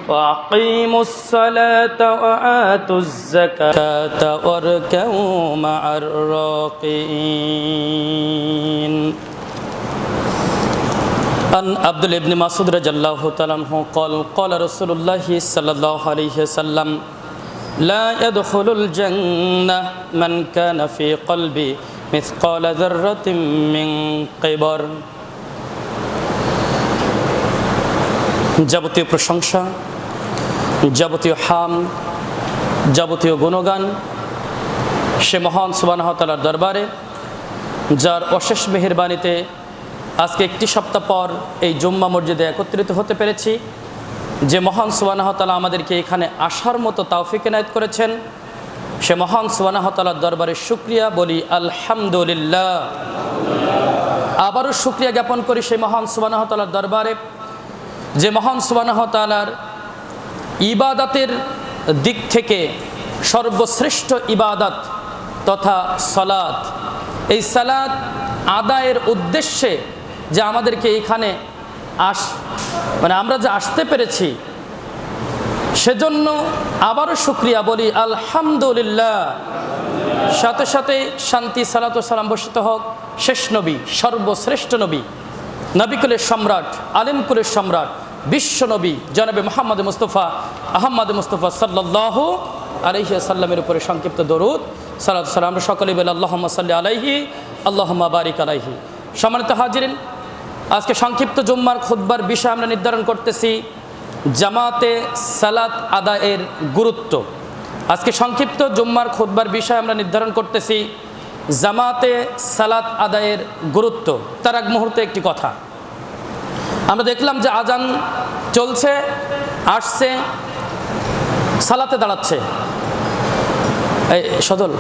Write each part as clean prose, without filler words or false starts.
وأقيموا الصلاة وآتوا الزكاة واركعوا مع الراكعين عن عبد الله بن مسعود رضي الله تعالى عنه قال قال رسول الله صلى الله عليه وسلم لا يدخل الجنة من كان في قلبه مثقال ذرة من كبر। যাবতীয় প্রশংসা, যাবতীয় হাম, যাবতীয় গুণগান সে মহান সুবহানাহু ওয়া তাআলার দরবারে, যার অশেষ মেহেরবানিতে আজকে একটি সপ্তাহ পর এই জুম্মা মসজিদে একত্রিত হতে পেরেছি। যে মহান সুবহানাহু ওয়া তাআলা আমাদেরকে এখানে আসার মতো তৌফিক এনায়েত করেছেন, সে মহান সুবহানাহু ওয়া তাআলার দরবারে শুকরিয়া বলি আলহামদুলিল্লাহ। আবারও শুকরিয়া জ্ঞাপন করি সেই মহান সুবহানাহু ওয়া তাআলার দরবারে, যে মহান সুবহানাহু ওয়া তাআলার ইবাদতের দিক থেকে সর্বশ্রেষ্ঠ ইবাদত তথা সালাত, এই সালাত আদায়ের উদ্দেশ্যে যে আমাদেরকে এখানে আমরা যে আসতে পেরেছি, সেজন্য আবারও শুকরিয়া বলি আলহামদুলিল্লাহ। সাথে সাথে শান্তি সালাত ও সালাম বর্ষিত হোক শেষ নবী, সর্বশ্রেষ্ঠ নবী, নবিকুলের সম্রাট, আলিমকুলের সম্রাট, বিশ্ব নবী জনাবে মুহাম্মদ মুস্তাফা আহমদ মুস্তাফা সাল্লাল্লাহু আলাইহি ওয়াসাল্লামের উপরে সংক্ষিপ্ত দরুদ সালাত সালাম আমরা সকলেই বলি আল্লাহুম্মা সাল্লি আলাইহি আল্লাহুম্মা বারিক আলাইহি। সম্মানিত হাজিরিন, আজকে সংক্ষিপ্ত জুম্মার খুতবার বিষয় আমরা নির্ধারণ করতেছি জামাতে সালাত আদায়ের গুরুত্ব। আজকে সংক্ষিপ্ত জুম্মার খুতবার বিষয় আমরা নির্ধারণ করতেছি জামাতে সালাত আদায়ের গুরুত্ব। তার এক মুহূর্তে একটি কথা, আমরা দেখলাম যে আজান চলছে, আসছে, সালাতে দাঁড়াচ্ছে। এই সদল,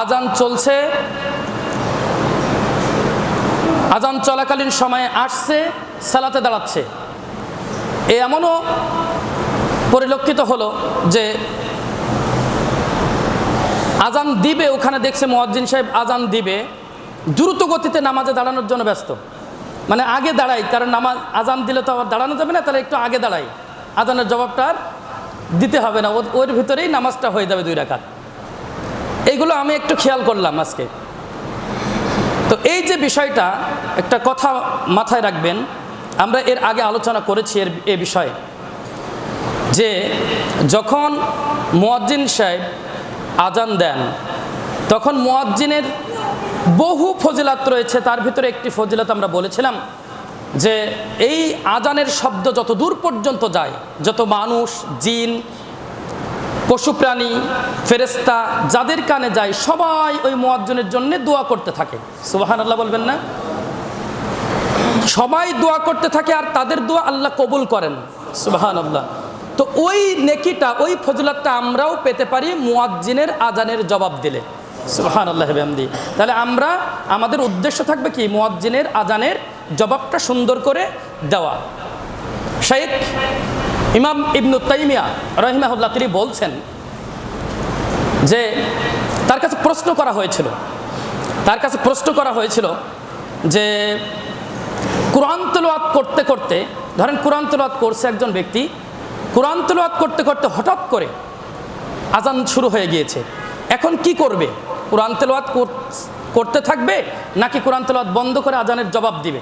আজান চলছে, আজান চলাকালীন সময়ে আসছে, সালাতে দাঁড়াচ্ছে। এমনও পরিলক্ষিত হলো যে আজান দিবে, ওখানে দেখছে মুয়াজ্জিন সাহেব আজান দিবে, দ্রুত গতিতে নামাজে দাঁড়ানোর জন্য ব্যস্ত। মানে আগে দাঁড়াই, কারণ নামাজ আজান দিলে তো আবার দাঁড়ানো যাবে না, তাহলে একটু আগে দাঁড়াই, আজানের জবাবটা আর দিতে হবে না, ওর ভিতরেই নামাজটা হয়ে যাবে 2 রাকাত। এইগুলো আমি একটু খেয়াল করলাম আজকে। তো এই যে বিষয়টা, একটা কথা মাথায় রাখবেন, আমরা এর আগে আলোচনা করেছি এ বিষয়ে, যে যখন মুয়াজ্জিন সাহেব আজান দেন তখন মুয়াজ্জিনের বহু ফজিলত রয়েছে। তার ভিতরে একটি ফজিলত আমরা বলেছিলাম যে এই আজানের শব্দ যত দূর পর্যন্ত যায়, যত মানুষ, জিন, পশু প্রাণী, ফেরেশতা যাদের কানে যায়, সবাই ওই মুয়াজ্জিনের জন্য দোয়া করতে থাকে। সুবহানাল্লাহ বলবেন না? সবাই দোয়া করতে থাকে আর তাদের দোয়া আল্লাহ কবুল করেন। সুবহানাল্লাহ। তো ওই নেকিটা, ওই ফজিলতটা আমরাও পেতে পারি মুয়াজ্জিনের আজানের জবাব দিলে। সুবহানাল্লাহ বিহামদি। তাহলে আমরা, আমাদের উদ্দেশ্য থাকবে কি, মুয়াজ্জিনের আজানের জবাবটা সুন্দর করে দেওয়া। শাইখ ইমাম ইবনু তাইমিয়া রাহিমাহুল্লাহ তিনি বলছেন যে তার কাছে প্রশ্ন করা হয়েছিল যে কোরআন তেলাওয়াত করতে করতে, ধরেন কোরআন তেলাওয়াত করছে একজন ব্যক্তি, কোরআন তেলাওয়াত করতে করতে হঠাৎ করে আজান শুরু হয়ে গিয়েছে, এখন কি করবে? কোরআন তেলাওয়াত করতে থাকবে নাকি কোরআন তেলাওয়াত বন্ধ করে আজানের জবাব দিবে?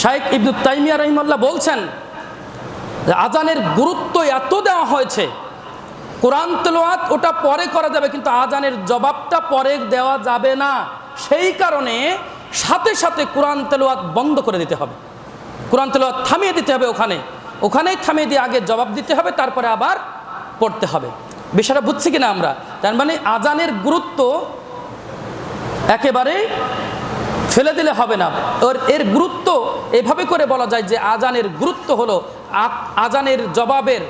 শাইখ ইবনু তাইমিয়া রাহিমাহুল্লাহ বলছেন যে আজানের গুরুত্ব এত দেওয়া হয়েছে, কোরআন তেলাওয়াত ওটা পরে করা যাবে, কিন্তু আজানের জবাবটা পরে দেওয়া যাবে না। সেই কারণে সাথে সাথে কোরআন তেলাওয়াত বন্ধ করে দিতে হবে, কোরআন তেলাওয়াত থামিয়ে দিতে হবে, ওখানেই থামিয়ে দিয়ে আগে জবাব দিতে হবে, তারপরে আবার পড়তে হবে। বিষয়টা বুঝছি কিনা আমরা? তার মানে আজানের গুরুত্ব একেবারে ফেলে দিলে হবে না। এর গুরুত্ব এভাবে করে বলা যায় যে আজানের গুরুত্ব হলো, আজানের জবাবের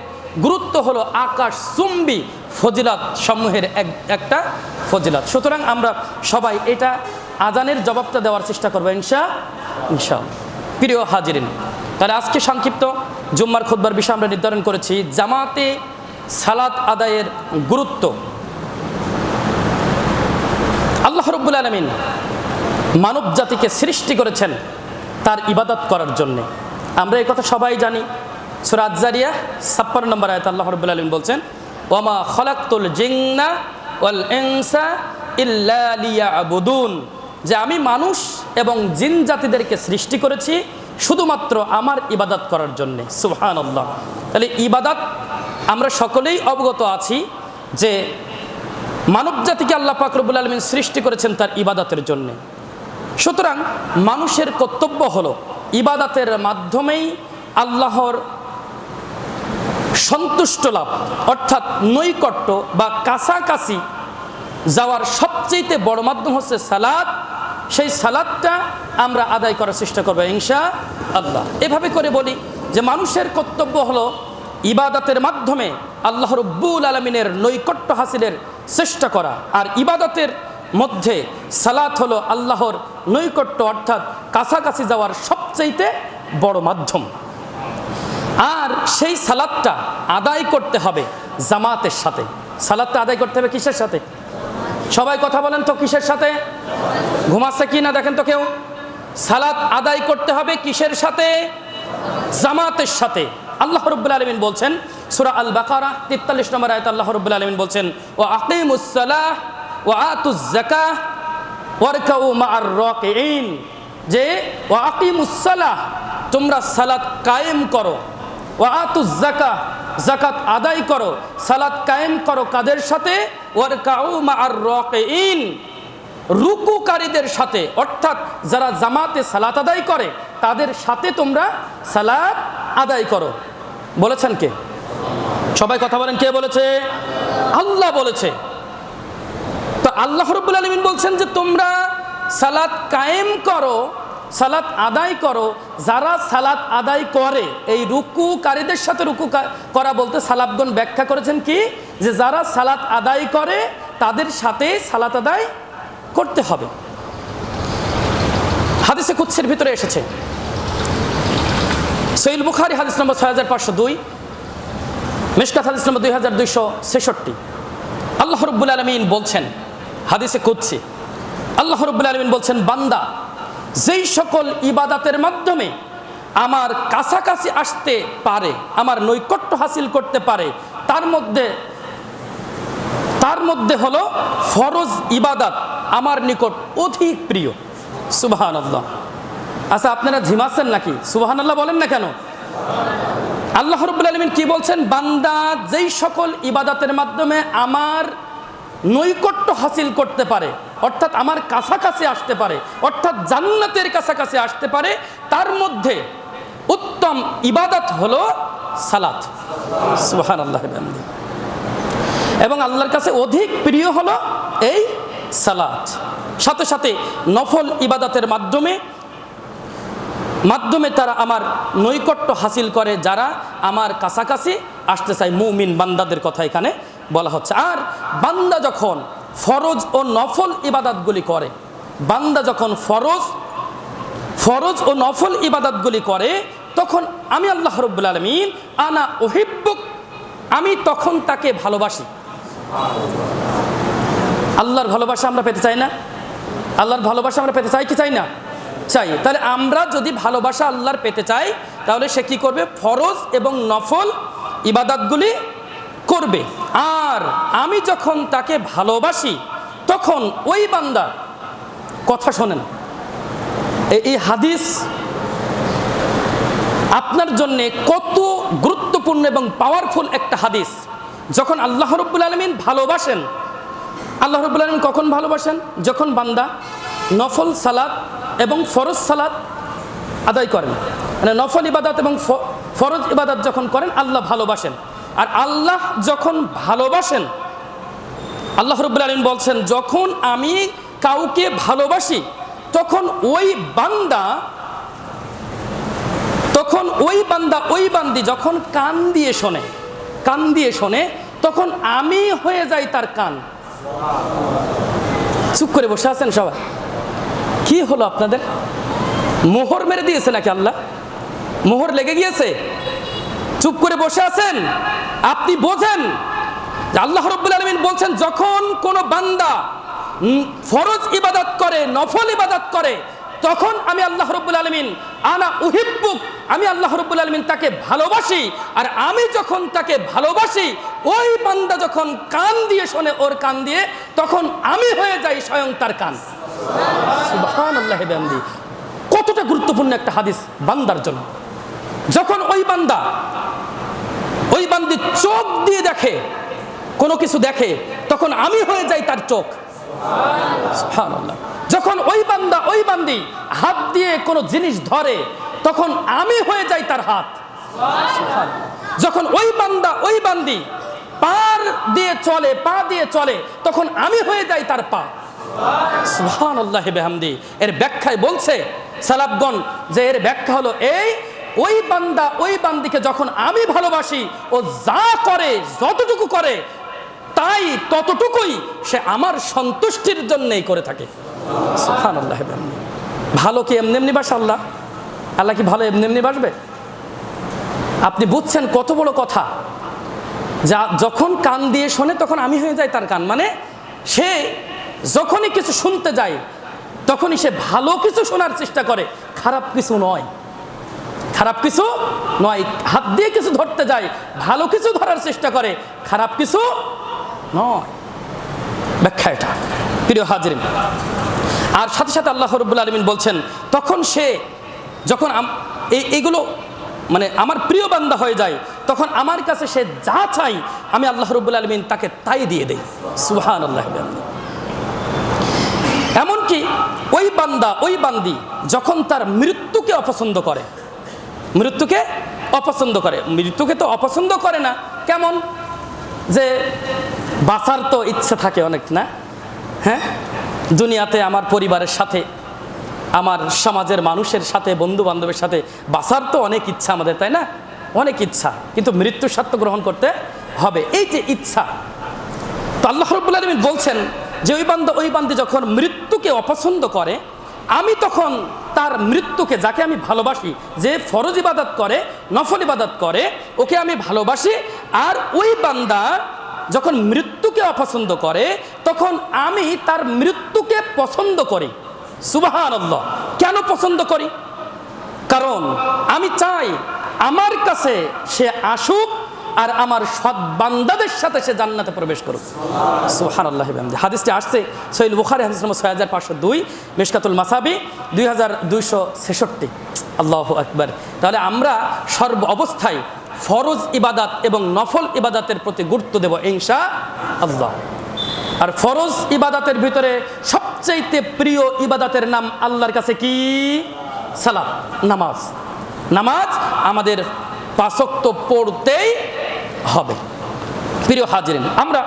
গুরুত্ব হলো আকাশ চুম্বি ফজিলত সমূহের একটা ফজিলত। সুতরাং আমরা সবাই এটা আজানের জবাবটা দেওয়ার চেষ্টা করবো ইনশাআল্লাহ। প্রিয় হাজিরিন, তাহলে আজকে সংক্ষিপ্ত জুম্মার খুতবার বিষয় আমরা নির্ধারণ করেছি জামাতে সালাত আদায়ের গুরুত্ব। আল্লাহ রাব্বুল আলামিন মানব জাতিকে সৃষ্টি করেছেন তার ইবাদত করার জন্যে। আমরা এই কথা সবাই জানি, সূরা আয-যারিয়াহ 56 নম্বর আয়াত আল্লাহ রাব্বুল আলামিন বলছেন, ওয়ামা খালাকতুল জিন্না ওয়াল ইনসা ইল্লা লিয়াবুদুন, যে আমি মানুষ এবং জিন জাতিদেরকে সৃষ্টি করেছি শুধুমাত্র আমার ইবাদত করার জন্য। সুবহানাল্লাহ। তাহলে ইবাদত আমরা সকলেই অবগত আছি যে মানব জাতিকে আল্লাহ পাক রব্বুল আলামিন সৃষ্টি করেছেন তার ইবাদতের জন্য। সুতরাং মানুষের কর্তব্য হলো ইবাদতের মাধ্যমেই আল্লাহর সন্তুষ্ট লাভ, অর্থাৎ নৈকট্য বা কাছাকাছি যাওয়ার সবচেয়ে বড় মাধ্যম হচ্ছে সালাত। সেই সালাতটা আমরা আদায় করার চেষ্টা করবো ইনশাআল্লাহ। এভাবে করে বলি যে মানুষের কর্তব্য হলো ইবাদতের মাধ্যমে আল্লাহ রাব্বুল আলামিনের নৈকট্য হাসিলের চেষ্টা করা, আর ইবাদতের মধ্যে সালাত হলো আল্লাহর নৈকট্য অর্থাৎ কাছাকাছি যাওয়ার সবচেয়ে বড় মাধ্যম। আর সেই সালাতটা আদায় করতে হবে জামাতের সাথে। সালাতটা আদায় করতে হবে কিসের সাথে? সবাই কথা বলেন তো, কিসের সাথে? ঘুমাচ্ছে কি না দেখেন তো কেউ। সালাত আদায় করতে হবে কিসের সাথে? জামাতের সাথে। আল্লাহ রাব্বুল আলামিন বলছেন সূরা আল বাকারা 43 নম্বর আয়াত আল্লাহ রাব্বুল আলামিন বলছেন, ওয়া আকিমুস সালাহ ওয়া আতুজ যাকাহ ওয়ারকাউ মা'আর রাকিঈন, যে ওয়া আকিমুস সালাহ, তোমরা সালাত কায়েম করো, ওয়া আতুজ যাকাহ, যাকাত আদায় করো। সালাত কায়েম করো কাদের সাথে? ওয়ারকাউ মা'আর রাকিঈন, রুকুকারীদের সাথে, অর্থাৎ যারা জামাতে সালাত আদায় করে তাদের সাথে তোমরা সালাত আদায় করো। বলেছেন কে? সবাই কথা বলেন, কে বলেছে? আল্লাহ বলেছে। তো আল্লাহ রাব্বুল আলামিন বলছেন যে তোমরা সালাত কায়েম করো, সালাত আদায় করো। যারা সালাত আদায় করে, এই রুকুকারীদের সাথে রুকু করা বলতে সালাফগণ ব্যাখ্যা করেছেন কি, যে যারা সালাত আদায় করে তাদের সাথে সালাত আদায় করতে হবে। হাদিসে কুদসির ভিতরে এসেছে, সহিহ বুখারী হাদিস নম্বর 6502, মিশকাত হাদিস নম্বর 2266। আল্লাহ রাব্বুল আলামিন বলছেন হাদিসে কুদসি, আল্লাহ রাব্বুল আলামিন বলছেন, বান্দা যেই সকল ইবাদতের মাধ্যমে আমার কাছাকাছি আসতে পারে, আমার নৈকট্য হাসিল করতে পারে, তার মধ্যে হলো ফরজ ইবাদত আমার নিকট অধিক প্রিয়। সুবহানাল্লাহ। আচ্ছা, আপনারা ঝিমাচ্ছেন নাকি? সুবহানাল্লাহ বলেন না কেন? আল্লাহ রাব্বুল আলামিন কি বলছেন? বান্দা যেই সকল ইবাদতের মাধ্যমে আমার নৈকট্য হাসিল করতে পারে, অর্থাৎ আমার কাছাকাছি আসতে পারে, অর্থাৎ জান্নাতের কাছাকাছি আসতে পারে, তার মধ্যে উত্তম ইবাদত হলো সালাত। সুবহানাল্লাহ। এবং আল্লাহর কাছে অধিক প্রিয় হলো এই সালাত। সাথে সাথে নফল ইবাদতের মাধ্যমে তারা আমার নৈকট্য হাসিল করে, যারা আমার কাছাকাছি আসতে চায়, মুমিন বান্দাদের কথা এখানে বলা হচ্ছে। আর বান্দা যখন ফরজ ও নফল ইবাদতগুলি করে, বান্দা যখন ফরজ ও নফল ইবাদতগুলি করে, তখন আমি আল্লাহ রাব্বুল আলামিন আনা উহিব্বুক, আমি তখন তাকে ভালোবাসি। আল্লাহর ভালোবাসা আমরা পেতে চাই না? আল্লাহর ভালোবাসা আমরা পেতে চাই কি চাই না? চাই। তাহলে আমরা যদি ভালোবাসা আল্লাহর পেতে চাই, তাহলে সে কি করবে? ফরজ এবং নফল ইবাদতগুলি করবে। আর আমি যখন তাকে ভালোবাসি, তখন ওই বান্দা, কথা শোনেন, এই হাদিস আপনার জন্য কত গুরুত্বপূর্ণ এবং পাওয়ারফুল একটা হাদিস। যখন আল্লাহ রাব্বুল আলামিন ভালোবাসেন, আল্লাহ রাব্বুল আলামিন কখন ভালোবাসেন? যখন বান্দা নফল সালাত এবং ফরজ সালাত আদায় করেন, মানে নফল ইবাদত এবং ফরজ ইবাদত যখন করেন, আল্লাহ ভালোবাসেন। আর আল্লাহ যখন ভালোবাসেন, আল্লাহ রাব্বুল আলামিন বলছেন, যখন আমি কাউকে ভালোবাসি, তখন ওই বান্দা ওই বান্দি যখন কান দিয়ে শোনে, তখন আমি হয়ে যাই তার কান। চুপ করে বসে আছেন সবাই? কি হলো আপনাদের? মোহর মেরে দিয়েছে নাকি আল্লাহ? মোহর লেগে গিয়েছে? চুপ করে বসে আছেন? আপনি বোঝেন আল্লাহ রাব্বুল আলামিন বলছেন, যখন কোনো বান্দা ফরজ ইবাদত করে, নফল ইবাদত করে, তখন আমি আল্লাহ রাব্বুল আলামিন আনা উহিব্বুক, আমি আল্লাহ রাব্বুল আলামিন তাকে ভালোবাসি, আর আমি যখন তাকে ভালোবাসি ওই বান্দা যখন কান দিয়ে শোনে ওর কান দিয়ে, তখন আমি হয়ে যাই স্বয়ং তার কান। সুবহানাল্লাহি ওয়া বিহামদিহি। কতটা গুরুত্বপূর্ণ একটা হাদিস বান্দার জন্য। যখন ওই বান্দি চোখ দিয়ে দেখে, কোনো কিছু দেখে, তখন আমি হয়ে যাই তার চোখ। সুবহানাল্লাহ। যখন ওই বান্দি হাত দিয়ে কোনো জিনিস ধরে, তখন আমি হয়ে যাই তার হাত। সুবহানাল্লাহ। যখন ওই বান্দি পা দিয়ে চলে, তখন আমি হয়ে যাই তার পা। সুবহানাল্লাহি ওয়া বিহামদিহি। এর ব্যাখ্যায় বলছে সালাফগণ যে এর ব্যাখ্যা হলো ওই বান্দিকে যখন আমি ভালোবাসি, ও যা করে, যতটুকু করে, তাই ততটুকুই সে আমার সন্তুষ্টির জন্যই করে থাকে। সুবহানাল্লাহি ওয়া বিহামদিহি। ভালো কি এমনি বাসে আল্লাহ? আল্লাহ কি ভালো এমনি বাসবে? আপনি বুঝছেন কত বড় কথা? যা যখন কান দিয়ে শোনে তখন আমি হয়ে যাই তার কান, মানে সে যখনই কিছু শুনতে যায় তখনই সে ভালো কিছু শোনার চেষ্টা করে, খারাপ কিছু নয়। হাত দিয়ে কিছু ধরতে যায়, ভালো কিছু ধরার চেষ্টা করে, খারাপ কিছু নয়। ব্যাখ্যা এটা, প্রিয় হাজিরিন। আর সাথে সাথে আল্লাহ রাব্বুল আলামিন বলছেন, তখন সে যখন এইগুলো মানে আমার প্রিয় বান্দা হয়ে যায়, তখন আমার কাছে সে যা চাই আমি আল্লাহ রাব্বুল আলামিন তাকে তাই দিয়ে দেই। সুবহানাল্লাহ। এমনকি ওই বান্দি যখন তার মৃত্যুকে অপছন্দ করে, মৃত্যুকে তো অপছন্দ করে না। কেমন? যে বাঁচার তো ইচ্ছা থাকে অনেক, না? হ্যাঁ, দুনিয়াতে আমার পরিবারের সাথে, আমার সমাজের মানুষের সাথে, বন্ধু বান্ধবের সাথে বাঁচার তো অনেক ইচ্ছা আমাদের, তাই না? অনেক ইচ্ছা, কিন্তু মৃত্যুর স্বার্থ গ্রহণ করতে হবে, এই যে ইচ্ছা। তো আল্লাহ রাব্বুল আলামিন বলছেন যে ওই বান্দি যখন মৃত্যুকে অপছন্দ করে, আমি তখন তার মৃত্যুকে, যাকে আমি ভালোবাসি, যে ফরজ ইবাদত করে, নফল ইবাদত করে, ওকে আমি ভালোবাসি। আর ওই বান্দা যখন মৃত্যুকে অপছন্দ করে, তখন আমি তার মৃত্যুকে পছন্দ করি। সুবহানাল্লাহ। কেন পছন্দ করি? কারণ আমি চাই আমার কাছে সে আসুক আর আমার সৎ বান্দাদের সাথে সে জান্নাতে প্রবেশ করুক। সুবহানাল্লাহি ওয়া বিহামদিহি। হাদিসটি আসছে সহিহ বুখারী হাদিস নম্বর 6502, মিশকাতুল মাসাবি 2266। আল্লাহু আকবার। তাহলে আমরা সর্ব অবস্থায় ফরজ ইবাদত এবং নফল ইবাদতের প্রতি গুরুত্ব দেব ইনশাআল্লাহ। আর ফরজ ইবাদতের ভিতরে সবচেয়ে প্রিয় ইবাদতের নাম আল্লাহর কাছে কি? সালাত, নামাজ আমাদের 5 ওয়াক্ত পড়তেই হবে। প্রিয় হাজিরিন, আমরা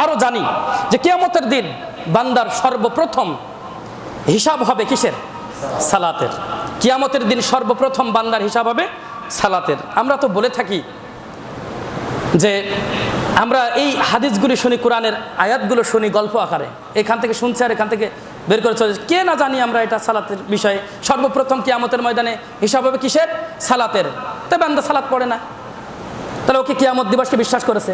আরো জানি যে কিয়ামতের দিন বান্দার সর্বপ্রথম হিসাব হবে কিসের? সালাতের। কিয়ামতের দিন সর্বপ্রথম বান্দার হিসাব হবে সালাতের। আমরা তো বলে থাকি যে আমরা এই হাদিসগুলি শুনি, কোরআনের আয়াতগুলো শুনি গল্প আকারে, এখান থেকে শুনছি আর এখান থেকে বের করে চলে, কে না জানি আমরা এটা সালাতের বিষয়ে। সর্বপ্রথম কিয়ামতের ময়দানে হিসাব হবে কিসের? সালাতের। তবে বান্দা সালাত পড়ে না, তাহলে ওকে কিয়ামত দিবসকে বিশ্বাস করেছে?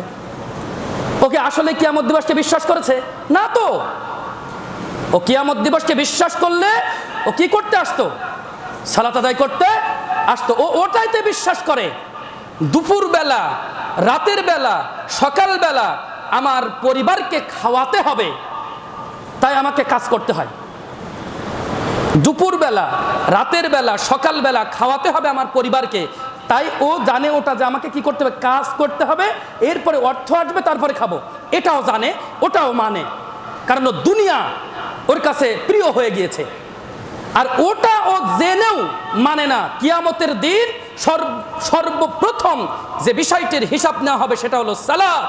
ওকে আসলে কিয়ামত দিবসকে বিশ্বাস করেছে? না তো। ও কিয়ামত দিবসকে বিশ্বাস করলে ও কি করতে আসতো? সালাত আদায় করতে আসতো। ও ওটাইতে বিশ্বাস করে দুপুর বেলা, রাতের বেলা, সকাল বেলা আমার পরিবারকে খাওয়াতে হবে, তাই আমাকে কাজ করতে হয়। দুপুর বেলা, রাতের বেলা, সকাল বেলা খাওয়াতে হবে আমার পরিবারকে, তাই ও জানে ওটা যে আমাকে কি করতে হবে? কাজ করতে হবে, এরপরে অর্থ আসবে, তারপরে খাবো। এটাও জানে, ওটাও মানে, কারণ দুনিয়া ওর কাছে প্রিয় হয়ে গিয়েছে। আর ওটা ও জেনেও মানে না। কিয়ামতের দিন সর্বপ্রথম যে বিষয়টির হিসাব নেওয়া হবে সেটা হলো সালাত।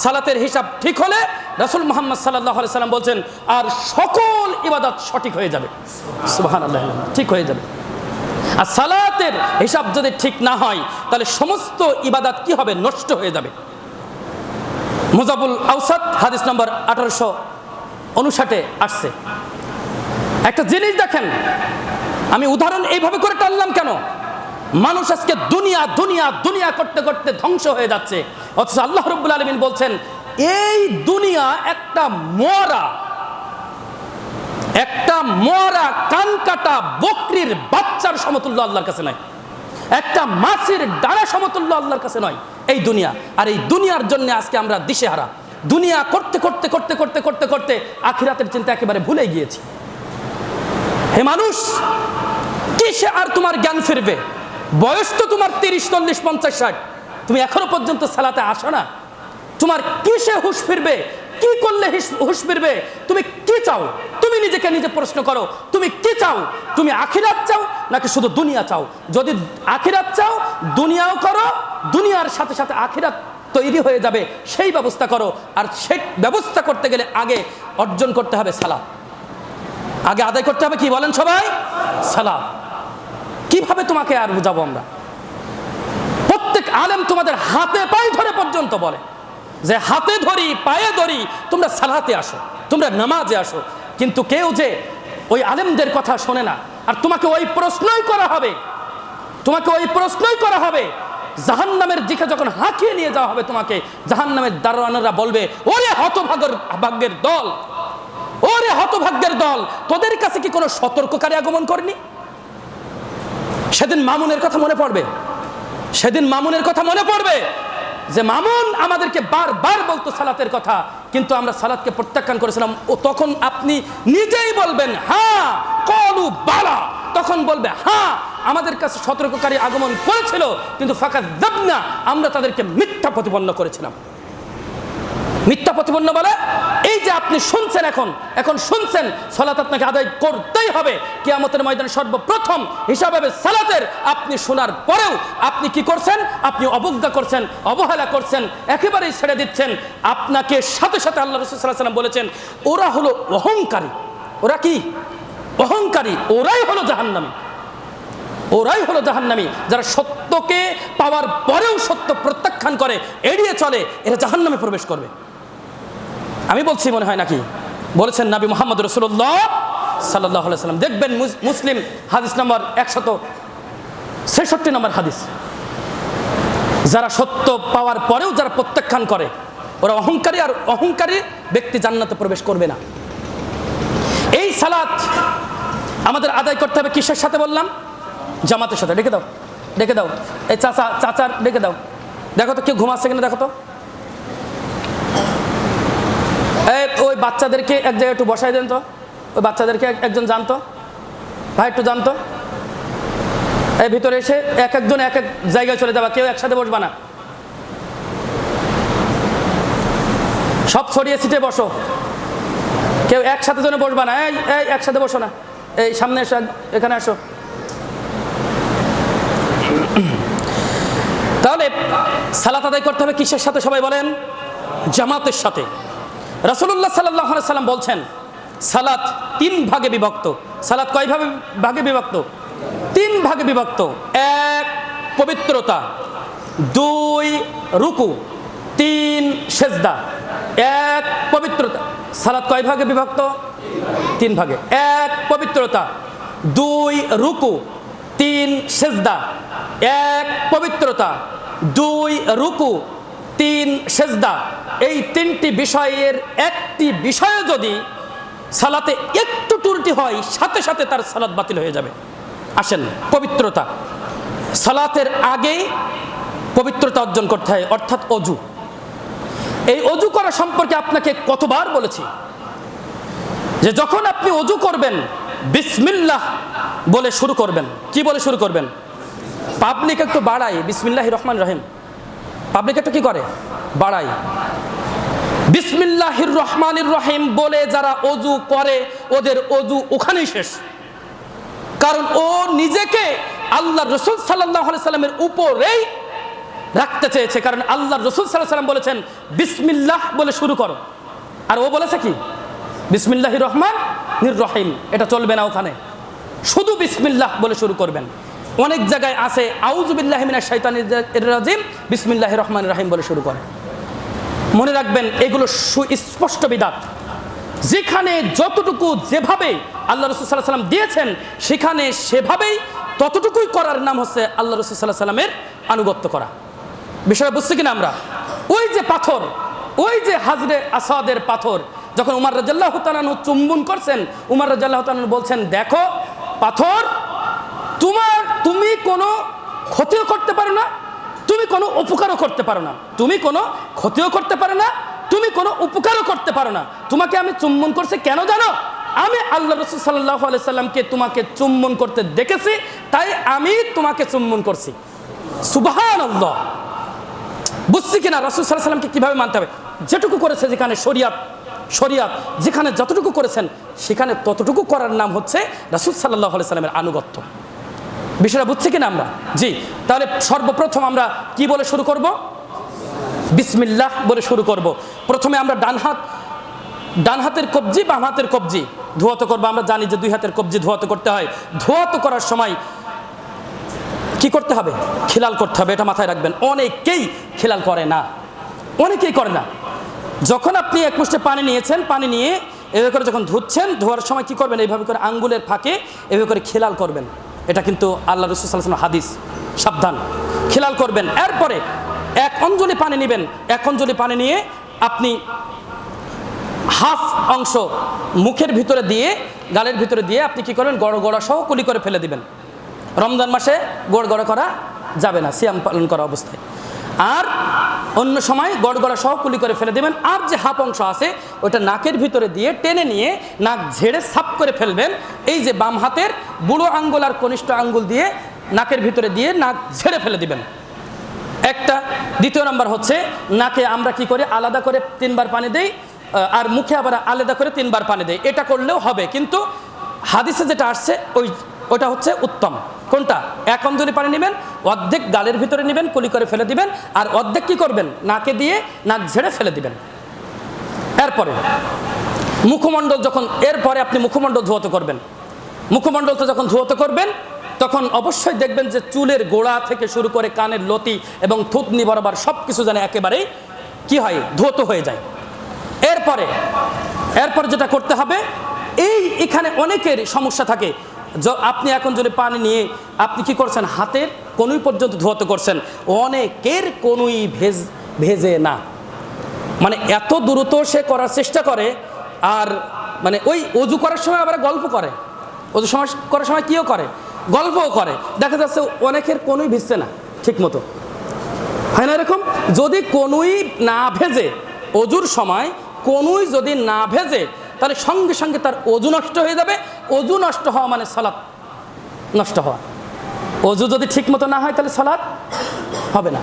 সালাতের হিসাব ঠিক হলে রাসূল মুহাম্মদ সাল্লাল্লাহু আলাইহি সাল্লাম বলছেন আর সকল ইবাদত সঠিক হয়ে যাবে। সুবহানাল্লাহ, ঠিক হয়ে যাবে। আর সালাতের হিসাব যদি ঠিক না হয় তাহলে সমস্ত ইবাদত কি হবে? নষ্ট হয়ে যাবে। মুজাবুল আওসাত হাদিস নম্বর 1859 আসছে। একটা জিনিস দেখেন, আমি উদাহরণ এইভাবে করে টানলাম কেন? মানুষ আজকে দুনিয়া দুনিয়া দুনিয়া করতে করতে ধ্বংস হয়ে যাচ্ছে, অথচ আল্লাহ রাব্বুল আলামিন বলছেন এই দুনিয়া একটা মরা কান কাটা বকরির বাচ্চার সমতুল্য আল্লাহর কাছে নাই। একটা মাছির ডানা সমতুল্য আল্লাহর কাছে নয় এই দুনিয়া। আর এই দুনিয়ার জন্য আজকে আমরা দিশেহারা। দুনিয়া করতে করতে করতে করতে করতে করতে আখিরাতের চিন্তা একেবারে ভুলে গিয়েছি। হে মানুষ, কিসে আর তোমার জ্ঞান ফিরবে? বয়স তো তোমার 30, 40, 50, 60, তুমি এখনো পর্যন্ত সালাতে আসো না। তোমার কিসে হুঁশ ফিরবে? কি করলে হুঁশ ফিরবে? তুমি কি চাও? তুমি নিজেকে নিজে প্রশ্ন করো, তুমি কি চাও? তুমি আখিরাত চাও নাকি শুধু দুনিয়া চাও? যদি আখিরাত চাও, দুনিয়াও করো, দুনিয়ার সাথে সাথে আখিরাত তৈরি হয়ে যাবে সেই ব্যবস্থা করো। আর সেই ব্যবস্থা করতে গেলে আগে অর্জন করতে হবে সালাত। আগে আদায় করতে হবে কি বলেন সবাই? সালাত। কিভাবে তোমাকে আর বুঝাবো আমরা? প্রত্যেক আলেম তোমাদের হাতে পায়ে ধরে পর্যন্ত বলে যে হাতে ধরি, পায়ে ধরি, তোমরা সালাতে আসো, তোমরা নামাজে আসো। কিন্তু কেউ যে ওই আলেমদের কথা শোনে না। আর তোমাকে ওই প্রশ্নই করা হবে, তোমাকে ওই প্রশ্নই করা হবে। জাহান্নামের দিকে যখন হাঁকিয়ে নিয়ে যাওয়া হবে তোমাকে, জাহান্নামের দারোয়ানেরা বলবে, ওরে হতভাগ্যের দল, ওরে হতভাগ্যের দল, তোদের কাছে কি কোনো সতর্ককারী আগমন করেনি? সেদিন মামুনের কথা মনে পড়বে, সেদিন মামুনের কথা মনে পড়বে যে মামুন আমাদেরকে বারবার বলতো সালাতের কথা, কিন্তু আমরা সালাতকে প্রত্যাখ্যান করেছিলাম। ও তখন আপনি নিজেই বলবেন হ্যাঁ, কলু বালা, তখন বলবে হ্যাঁ আমাদের কাছে সতর্ককারী আগমন করেছিল, কিন্তু ফাকাত যাবনা, আমরা তাদেরকে মিথ্যা প্রতিপন্ন করেছিলাম। মিথ্যা প্রতিপন্ন বলে এই যে আপনি শুনছেন, এখন শুনছেন সালাত আপনাকে আদায় করতেই হবে। কিয়ামতের ময়দানে সর্বপ্রথম হিসাব হবে সালাতের। আপনি শোনার পরেও আপনি কি করছেন? আপনি অবজ্ঞা করছেন, অবহেলা করছেন, একেবারেই ছেড়ে দিচ্ছেন। আপনাকে সাথে সাথে আল্লাহ রাসূল সাল্লাল্লাহু আলাইহি ওয়াসাল্লাম বলেছেন, ওরা হলো অহংকারী। ওরা কি অহংকারী? ওরাই হলো জাহান্নামী, ওরাই হলো জাহান্নামী। যারা সত্যকে পাওয়ার পরেও সত্য প্রত্যাখ্যান করে, এড়িয়ে চলে, এরা জাহান্নামে প্রবেশ করবে। আমি বলছি মনে হয় নাকি? বলেছেন নবী মুহাম্মদ রাসূলুল্লাহ সাল্লাল্লাহু আলাইহি ওয়াসাল্লাম। দেখবেন মুসলিম হাদিস নম্বর 166 নম্বর হাদিস। যারা সত্য পাওয়ার পরেও যারা প্রত্যাখ্যান করে, ওরা অহংকারী, আর অহংকারী ব্যক্তি জান্নাতে প্রবেশ করবে না। এই সালাত আমাদের আদায় করতে হবে কিসের সাথে বললাম? জামাতের সাথে। ডেকে দাও, ডেকে দাও, এই চাচার ডেকে দাও। দেখো তো কেউ ঘুমাচ্ছে কিনা, দেখো তো। ওই বাচ্চাদেরকে এক জায়গায় একটু বসাই দেন তো, ওই বাচ্চাদেরকে একজন জানতো, ভাই একটু জানতো। এই ভিতরে এসে একজন এক এক জায়গায় চলে যাবা, কেউ একসাথে বসবা না, সব ছড়িয়ে ছিটে বসো, কেউ একসাথে জন্য বসবা না। এই একসাথে বসো না, এই সামনে এসো, এখানে আসো। তাহলে সালাত আদায় করতে হবে কিসের সাথে সবাই বলেন? জামাতের সাথে। রাসূলুল্লাহ সাল্লাল্লাহু আলাইহি ওয়াসাল্লাম বলছেন সালাত 3 ভাগে বিভক্ত। সালাত কয় ভাগে বিভক্ত? 3 ভাগে বিভক্ত। 1 পবিত্রতা, 2 রুকু, 3 সেজদা। 1 পবিত্রতা। সালাত কয় ভাগে বিভক্ত? 3 ভাগে। 1 পবিত্রতা, 2 রুকু, 3 সেজদা। 1 পবিত্রতা, 2 রুকু, 3 সেজদা। এই 3টি বিষয়ের একটি বিষয় যদি সালাতে একটু ত্রুটি হয়, সাথে সাথে তার সালাত বাতিল হয়ে যাবে। আসেন, পবিত্রতা। সালাতের আগেই পবিত্রতা অর্জন করতে হয়, অর্থাৎ অজু। এই অজু করা সম্পর্কে আপনাকে কতবার বলেছি যে যখন আপনি অজু করবেন বিসমিল্লাহ বলে শুরু করবেন। কি বলে শুরু করবেন? পাবলিক একটু বাড়াই বিসমিল্লাহির রহমানির রহিম, পাবলিক একটু কি করে? বাড়াই। বিসমিল্লাহির রহমানির রহিম বলে যারা অজু করে, ওদের অজু ওখানেই শেষ। কারণ ও নিজেকে আল্লাহ রাসূল সাল্লাল্লাহু আলাইহি সাল্লামের উপরেই রাখতে চেয়েছে। কারণ আল্লাহ রাসূল সাল্লাল্লাহু আলাইহি সাল্লাম বলেছেন বিসমিল্লাহ বলে শুরু করো, আর ও বলেছে কি? বিসমিল্লাহির রহমানির রহিম। এটা চলবে না, ওখানে শুধু বিসমিল্লাহ বলে শুরু করবেন। অনেক জায়গায় আছে আউযু বিল্লাহি মিনাশ শাইতানির রাজিম, বিসমিল্লাহির রহমানির রহিম বলে শুরু করে। মনে রাখবেন এগুলো সুস্পষ্ট বিদআত। যেখানে যতটুকু যেভাবে আল্লাহ রাসূল সাল্লাল্লাহু আলাইহি সাল্লাম দিয়েছেন, সেখানে সেভাবেই ততটুকুই করার নাম হচ্ছে আল্লাহ রাসূল সাল্লাল্লাহু আলাইহি সাল্লামের আনুগত্য করা। বিষয়টা বুঝছি কিনা আমরা? ওই যে পাথর, ওই যে হাজরে আসাদের পাথর, যখন উমর রাদিয়াল্লাহু তাআলা আনহু চুম্বন করছেন, উমর রাদিয়াল্লাহু তাআলা আনহু বলছেন, দেখো পাথর, তুমি কোনো ক্ষতিও করতে পারো না, তুমি কোনো উপকারও করতে পারো না। তুমি কোনো ক্ষতিও করতে পারো না, তুমি কোনো উপকারও করতে পারো না। তোমাকে আমি চুম্বন করছি কেন জানো? আমি আল্লাহ রাসূল সাল্লাল্লাহু আলাইহি সাল্লামকে তোমাকে চুম্বন করতে দেখেছি, তাই আমি তোমাকে চুম্বন করছি। সুবহানাল্লাহ। বুঝছি কিনা রাসূল সাল্লাল্লাহু আলাইহি সাল্লামকে কিভাবে মানতে হবে? যেটুকু করেছে, যেখানে শরিয়াত যেখানে যতটুকু করেছেন, সেখানে ততটুকু করার নাম হচ্ছে রাসূল সাল্লাল্লাহু আলাইহি সাল্লামের আনুগত্য। বিষয়টা বুঝছি কিনা আমরা? জি। তাহলে সর্বপ্রথম আমরা কি বলে শুরু করব? বিসমিল্লাহ বলে শুরু করব। প্রথমে আমরা ডান হাতের কবজি, বাম হাতের কবজি ধোয়াতে করবো। আমরা জানি যে দুই হাতের কবজি ধোয়াতে করতে হয়। ধোয়াতে করার সময় কি করতে হবে? খিলাল করতে হবে, এটা মাথায় রাখবেন। অনেকেই খিলাল করে না, অনেকেই করে না। যখন আপনি এক মুষ্টি পানি নিয়েছেন, পানি নিয়ে এভাবে করে যখন ধুচ্ছেন, ধোয়ার সময় কি করবেন? এইভাবে করে আঙ্গুলের ফাঁকে এভাবে করে খিলাল করবেন। এটা কিন্তু আল্লাহ রাসূল সাল্লাল্লাহু আলাইহি ওয়াসাল্লাম হাদিস, সাবধান। খিলাল করবেন। এরপরে এক অঞ্জলি পানি নেবেন। এক অঞ্জলি পানি নিয়ে আপনি হাফ অংশ মুখের ভিতরে দিয়ে, গালের ভিতরে দিয়ে আপনি কি করবেন? গড়গড়া সহ কুলি করে ফেলে দিবেন। রমজান মাসে গড়গড়া করা যাবে না সিয়াম পালন করা অবস্থায়। আর অন্য সময় গড়গড়া সহ কুলি করে ফেলে দেবেন। আর যে হাফ অংশ আছে ওটা নাকের ভিতরে দিয়ে টেনে নিয়ে নাক ঝেড়ে সাফ করে ফেলবেন। এই যে বাম হাতের বুড়ো আঙ্গুল আর কনিষ্ঠ আঙ্গুল দিয়ে নাকের ভিতরে দিয়ে নাক ঝেড়ে ফেলে দিবেন একটা। দ্বিতীয় নাম্বার হচ্ছে, নাকে আমরা কি করি? আলাদা করে 3 বার পানি দেই, আর মুখে আবার আলাদা করে 3 বার পানি দেই। এটা করলেও হবে, কিন্তু হাদিসে যেটা আসছে ওটা হচ্ছে উত্তম। কোনটা? এক অঞ্জলি পানি নেবেন, অর্ধেক গালের ভিতরে নেবেন, কুলি করে ফেলে দিবেন, আর অর্ধেক কি করবেন? নাকে দিয়ে নাক ঝেড়ে ফেলে দিবেন। এরপরে মুখমণ্ডল এরপরে আপনি মুখমণ্ডল ধুয়াতে করবেন। মুখমণ্ডলটা যখন ধুয়াতে করবেন, তখন অবশ্যই দেখবেন যে চুলের গোড়া থেকে শুরু করে কানের লতি এবং থুতনি বরাবর সব কিছু যেন একেবারেই কি হয়? ধুয়ত হয়ে যায়। এরপর যেটা করতে হবে, এখানে অনেকের সমস্যা থাকে। আপনি এখন যদি পানি নিয়ে আপনি কি করছেন? হাতের কনুই পর্যন্ত ধোয়াতে করছেন। অনেকের কনুই ভেজে না, মানে এত দ্রুত সে করার চেষ্টা করে। আর মানে ওই অজু করার সময় আবার গল্প করে, অজু করার সময় কিও করে? গল্পও করে। দেখা যাচ্ছে অনেকের কনুই ভিজছে না ঠিক মতো, হয় না এরকম? যদি কনুই না ভেজে, অজুর সময় কনুই যদি না ভেজে, তাহলে সঙ্গে সঙ্গে তার অজু নষ্ট হয়ে যাবে। অজু নষ্ট হওয়া মানে সালাত নষ্ট হওয়া। অজু যদি ঠিক মতো না হয়, তাহলে সালাত হবে না।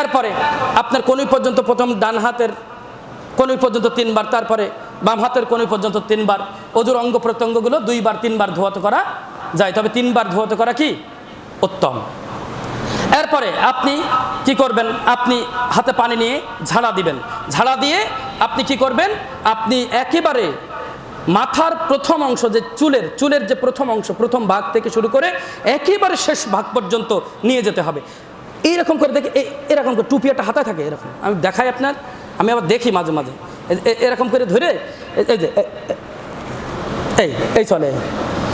এরপরে আপনার কনুই পর্যন্ত, প্রথম ডান হাতের কনুই পর্যন্ত 3 বার, তারপরে বাম হাতের কনুই পর্যন্ত 3 বার। অজুর অঙ্গ প্রত্যঙ্গগুলো 2 বার 3 বার ধোয়াতে করা যায়, তবে 3 বার ধোয়াতে করা কি উত্তম। এরপরে আপনি কি করবেন? আপনি হাতে পানি নিয়ে ঝাড়া দিবেন। ঝাড়া দিয়ে আপনি কি করবেন? আপনি একেবারে মাথার প্রথম অংশ, যে চুলের যে প্রথম অংশ, প্রথম ভাগ থেকে শুরু করে একেবারে শেষ ভাগ পর্যন্ত নিয়ে যেতে হবে। এইরকম করে দেখে, এরকম করে টুপিয়াটা হাতে থাকে এরকম, আমি দেখাই আপনার, আমি আবার দেখি মাঝে মাঝে এরকম করে ধরে এই যে এই চলে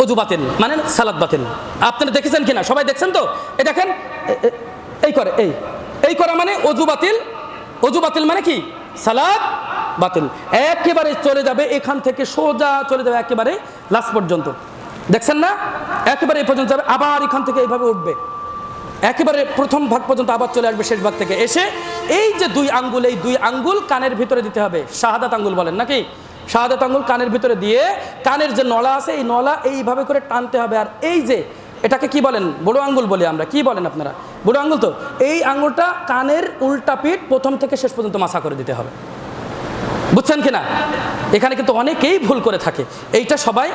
অজু বাতিল, মানে সালাত বাতিল। আপনারা দেখেছেন কিনা? সবাই দেখছেন তো? দেখেন এই করে, এই করা মানে অজু বাতিল। অজু বাতিল মানে কি? সালাত বাতিল। একেবারে চলে যাবে এখান থেকে, সোজা চলে যাবে একেবারে লাস্ট পর্যন্ত। দেখছেন না? একেবারে এই পর্যন্ত যাবে, আবার এখান থেকে এইভাবে উঠবে, একেবারে প্রথম ভাগ পর্যন্ত আবার চলে আসবে শেষ ভাগ থেকে এসে। এই যে 2 আঙ্গুল, এই 2 আঙ্গুল কানের ভিতরে দিতে হবে। শাহাদাত আঙ্গুল বলেন নাকি? শাহাদাত আঙ্গুল কানের ভিতরে দিয়ে, কানের যে নলা আছে এই নলা এইভাবে করে টানতে হবে। আর এই যে এটাকে কি বলেন? বুড়ো আঙ্গুল বলি আমরা। কি বলেন আপনারা? বুড়ো আঙ্গুল তো। এই আঙ্গুলটা কানের উল্টা পিঠ প্রথম থেকে শেষ পর্যন্ত মাসা করে দিতে হবে। বুঝছেন কিনা? এখানে কিন্তু অনেকেই ভুল করে থাকে। এইটা সবাই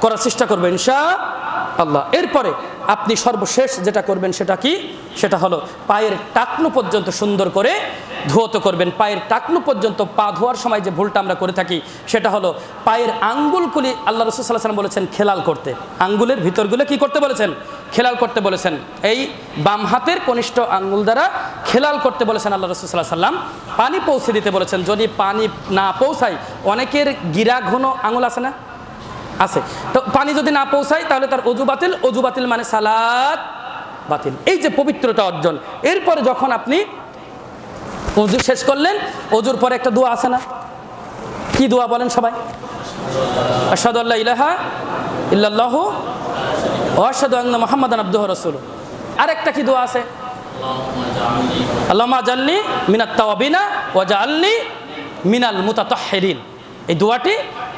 করার চেষ্টা করবে ইনশাআল্লাহ। এরপরে আপনি সর্বশেষ যেটা করবেন সেটা কি? সেটা হলো পায়ের টাকনু পর্যন্ত সুন্দর করে ধুয়ত করবেন। পায়ের টাকনু পর্যন্ত পা ধোয়ার সময় যে ভুলটা আমরা করে থাকি সেটা হলো পায়ের আঙ্গুলগুলি আল্লাহ রাসূল সাল্লাল্লাহু আলাইহি ওয়াসাল্লাম বলেছেন খেলাল করতে। আঙ্গুলের ভিতরগুলো কি করতে বলেছেন? খেলাল করতে বলেছেন। এই বাম হাতের কনিষ্ঠ আঙ্গুল দ্বারা খেলাল করতে বলেছেন আল্লাহ রাসূল সাল্লাল্লাহু আলাইহি ওয়াসাল্লাম। পানি পৌঁছে দিতে বলেছেন। যদি পানি না পৌঁছায়, অনেকের গিরা ঘন আঙুল আছে না? আছে। তো পানি যদি না পৌঁছায় তাহলে তার অজু বাতিল। অজু বাতিল মানে সালাত বাতিল। এই যে পবিত্রতা অর্জন। এরপরে যখন আপনি অজু শেষ করলেন, অজুর পরে একটা দোয়া আছে না? কি দোয়া বলেন সবাই? আশহাদু আল্লা ইলাহা ইল্লাল্লাহু ওয়া আশহাদু আন্না মুহাম্মাদান আবদুহু ওয়া রাসূলুহু। আরেকটা কি দোয়া আছে? আল্লাহুম্মা জাআলনি মিনাত তাওয়াবিনা ওয়া জাআলনি মিনাল মুতাতাহহিরিন। এই দোয়াটি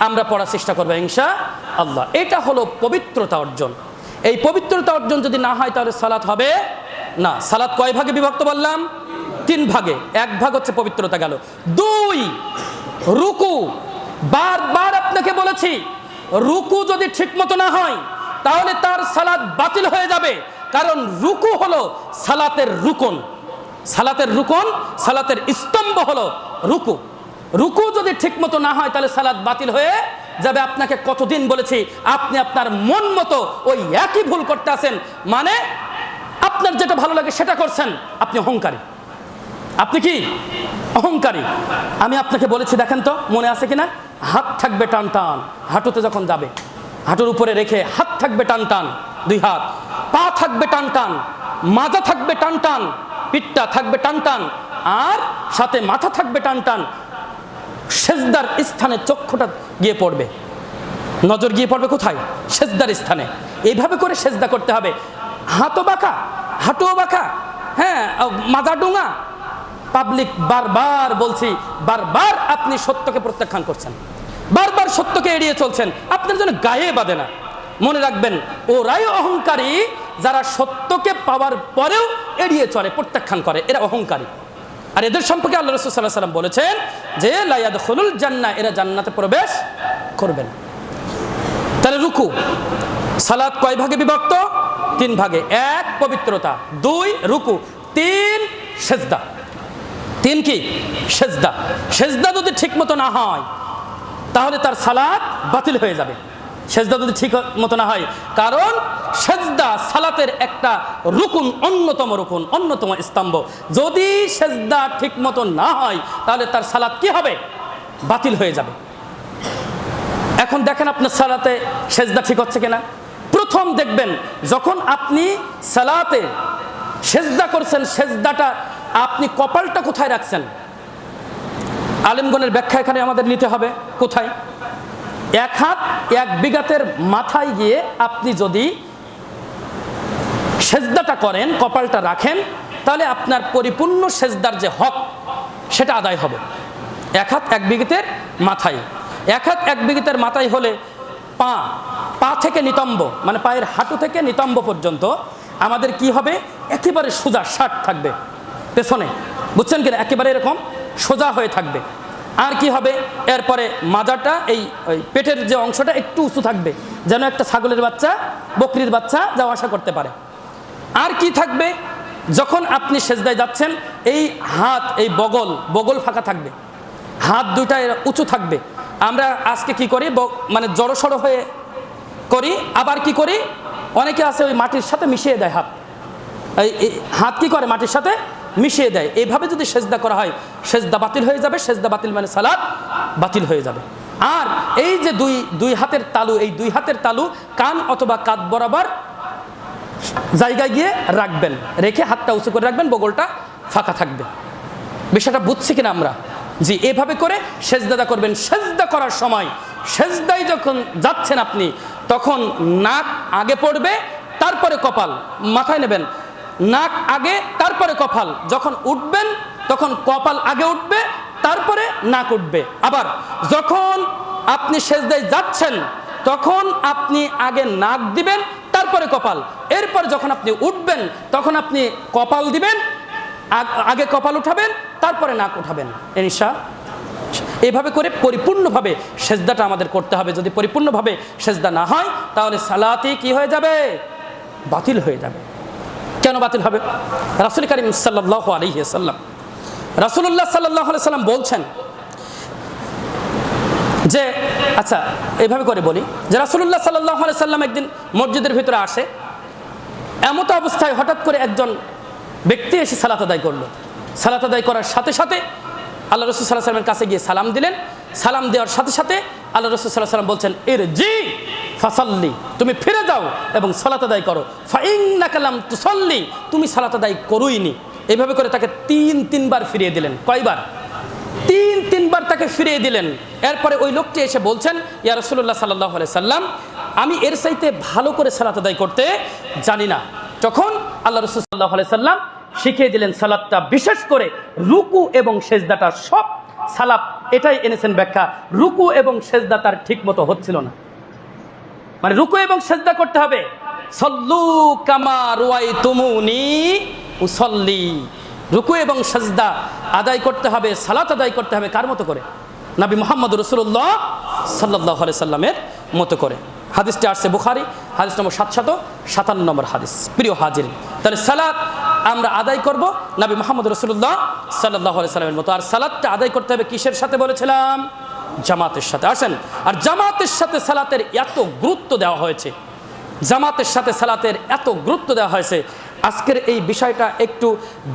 আমরা পড়ার চেষ্টা করব ইনশাআল্লাহ। এটা হলো পবিত্রতা অর্জন। এই পবিত্রতা অর্জন যদি না হয় তাহলে সালাত হবে না। সালাত কয় ভাগে বিভক্ত বললাম? 3 ভাগে। এক ভাগ হচ্ছে পবিত্রতা গেল। 2 রুকু। বারবার আপনাকে বলেছি, রুকু যদি ঠিকমতো না হয় তাহলে তার সালাত বাতিল হয়ে যাবে। কারণ রুকু হলো সালাতের রুকন। সালাতের রুকন, সালাতের স্তম্ভ হলো রুকু। রুকু যদি ঠিকমতো না হয় তাহলে সালাত বাতিল হয়ে যাবে। আপনাকে কতদিন বলেছি, আপনি আপনার মন মতো ওই একই ভুল করতে আছেন। মানে আপনার যেটা ভালো লাগে সেটা করছেন। আপনি অহংকারী। আপনি কি অহংকারী? আমি আপনাকে বলেছি, দেখেন তো মনে আছে কিনা, হাত থাকবে টান টান হাঁটুতে যখন যাবে, হাঁটুর উপরে রেখে হাত থাকবে টান টান, 2 হাত, পা থাকবে টান টান, মাজা থাকবে টান টান, পিঠটা থাকবে টান টান, আর সাথে মাথা থাকবে টান টান। সেজদার স্থানে চক্ষুটা গিয়ে পড়বে, নজর গিয়ে পড়বে কোথায়? সেজদার স্থানে। এইভাবে করে সেজদা করতে হবে। হাতও বাঁকা, হাঁটুও বাঁকা, হ্যাঁ, মাজা ডোঙা। পাবলিক বারবার বলছি, বারবার আপনি সত্যকে প্রত্যাখ্যান করছেন, বারবার সত্যকে এড়িয়ে চলছেন। আপনার জন্য গায়ে বাঁধে না। মনে রাখবেন, ওরাই অহংকারী যারা সত্যকে পাওয়ার পরেও এড়িয়ে চলে, প্রত্যাখ্যান করে। এরা অহংকারী। আর এদের সম্পর্কে আল্লাহ রাসূল সাল্লাল্লাহু আলাইহি ওয়াসাল্লাম বলেছেন যে লা ইয়াদখুলুল জান্নাহ, এরা জান্নাতে প্রবেশ করবেন। তাহলে রুকু, সালাত কয় ভাগে বিভক্ত? 3 ভাগে। 1 পবিত্রতা, 2 রুকু, 3 সেজদা। 3 কি? সেজদা। সেজদা যদি ঠিক মতো না হয় তাহলে তার সালাত বাতিল হয়ে যাবে। সেজদা যদি ঠিক মতো না হয়, কারণ সেজদা সালাতের একটা রুকুন, অন্যতম রুকুন, অন্যতম স্তম্ভ। যদি সেজদা ঠিক মতো না হয় তাহলে তার সালাত কি হবে? বাতিল হয়ে যাবে। এখন দেখেন আপনার সালাতে সেজদা ঠিক হচ্ছে কিনা। প্রথম দেখবেন, যখন আপনি সালাতে সেজদা করছেন, সেজদাটা আপনি কপালটা কোথায় রাখছেন? আলেমগণের ব্যাখ্যা এখানে আমাদের নিতে হবে। কোথায়? 1 হাত 1 বিঘাতের মাথায় গিয়ে আপনি যদি সেজদাটা করেন, কপালটা রাখেন, তাহলে আপনার পরিপূর্ণ সেজদার যে হক সেটা আদায় হবে। 1 হাত 1 বিঘাতের মাথায়। 1 হাত 1 বিঘাতের মাথায় হলে পা থেকে নিতম্ব, মানে পায়ের হাঁটু থেকে নিতম্ব পর্যন্ত আমাদের কি হবে? একেবারে সোজা শার্ট থাকবে পেছনে, বুঝছেন কিনা? একেবারে এরকম সোজা হয়ে থাকবে। আর কি হবে? এরপরে মাজাটা, এই পেটের যে অংশটা একটু উঁচু থাকবে, যেন একটা ছাগলের বাচ্চা, বকরির বাচ্চা যাওয়া আসা করতে পারে। আর কি থাকবে? যখন আপনি সেজদায় যাচ্ছেন, এই হাত, এই বগল ফাঁকা থাকবে, হাত 2টা উঁচু থাকবে। আমরা আজকে কি করি, মানে জড়সড় হয়ে করি। আবার কি করি, অনেকে আছে ওই মাটির সাথে মিশিয়ে দেয় হাত। এই হাত কি করে? মাটির সাথে মিশিয়ে দেয়। এইভাবে যদি সেজদা করা হয়, সেজদা বাতিল হয়ে যাবে। সেজদা বাতিল মানে সালাত বাতিল হয়ে যাবে। আর এই যে দুই হাতের তালু, এই 2 হাতের তালু কান অথবা কাঁধ বরাবর জায়গায় গিয়ে রাখবেন, রেখে হাতটা উঁচু করে রাখবেন, বগলটা ফাঁকা থাকবে। বিষয়টা বুঝছি কিনা আমরা? জি, এভাবে করে সেজদা করবেন। সেজদা করার সময়, সেজদায় যখন যাচ্ছেন আপনি, তখন নাক আগে পড়বে, তারপরে কপাল মাথায় নেবেন। নাক আগে, তারপরে কপাল। যখন উঠবেন তখন কপাল আগে উঠবে, তারপরে নাক উঠবে। আবার যখন আপনি সেজদায় যাচ্ছেন তখন আপনি আগে নাক দিবেন, তারপরে কপাল। এরপর যখন আপনি উঠবেন তখন আপনি কপাল দিবেন, আগে কপাল উঠাবেন, তারপরে নাক উঠাবেন। এভাবে করে পরিপূর্ণভাবে সেজদাটা আমাদের করতে হবে। যদি পরিপূর্ণভাবে সেজদা না হয় তাহলে সালাতই কি হয়ে যাবে? বাতিল হয়ে যাবে। কেন বাতিল হবে? রাসূল কারীম সাল্লাল্লাহু আলাইহি ওয়াসাল্লাম, রাসূলুল্লাহ সাল্লাল্লাহু আলাইহি ওয়াসাল্লাম বলছেন যে, আচ্ছা এইভাবে করে বলি যে রাসূলুল্লাহ সাল্লাল্লাহু আলাইহি ওয়াসাল্লাম একদিন মসজিদের ভিতরে আসে। এমত অবস্থায় হঠাৎ করে একজন ব্যক্তি এসে সালাত আদায় করলো। সালাত আদায় করার সাথে সাথে আল্লাহ রাসূল সাল্লাল্লাহু আলাইহি ওয়াসাল্লামের কাছে গিয়ে সালাম দিলেন। সালাম দেওয়ার সাথে সাথে আল্লাহ রাসূল সাল্লাল্লাহু আলাইহি ওয়াসাল্লাম বলছেন, ইরজি ফাসাল্লি, তুমি ফিরে যাও এবং সালাত আদায় করো। ফাইন্নাকা লাম তুসাল্লি, তুমি সালাত আদায় করোইনি। এইভাবে করে তাকে 3 বার ফিরিয়ে দিলেন। কয়বার? 3 বার তাকে ফিরিয়ে দিলেন। এরপরে ওই লোকটি এসে বলছেন, ইয়া রাসূলুল্লাহ সাল্লাল্লাহু আলাইহি সাল্লাম, আমি এর চাইতে ভালো করে সালাত আদায় করতে জানি না, তখন আল্লাহ রাসূল সাল্লাল্লাহু আলাইহি সাল্লাম শিখিয়ে দিলেন সালাতটা, বিশেষ করে রুকু এবং সেজদাটা। সব সালাফ এটাই এনেছেন ব্যাখ্যা, রুকু এবং সেজদা তার ঠিক মতো হচ্ছিল না। মানে রুকু এবং সেজদা করতে হবে, সল্লু কামা রাআইতুমুনি উসাল্লি, রুকু এবং সেজদা আদায় করতে হবে, সালাত আদায় করতে হবে কার মতো করে? নবী মুহাম্মদ রাসূলুল্লাহ সাল্লাল্লাহু আলাইহি সাল্লামের মতো করে। হাদিসটি আসছে বুখারী, হাদিস নম্বর 757 নম্বর হাদিস। প্রিয় হাজির, তাহলে সালাত আমরা আদায় করব নবী মুহাম্মদ রাসূলুল্লাহ সাল্লাল্লাহু আলাইহি সাল্লামের মতো। আর সালাতটা আদায় করতে হবে কিসের সাথে বলেছিলাম? জামাতের সাথে। আসেন, আর জামাতের সাথে সালাতের এত গুরুত্ব দেওয়া হয়েছে, জামাতের সাথে সালাতের এত গুরুত্ব দেওয়া হয়েছে, আজকের এই বিষয়টা একটু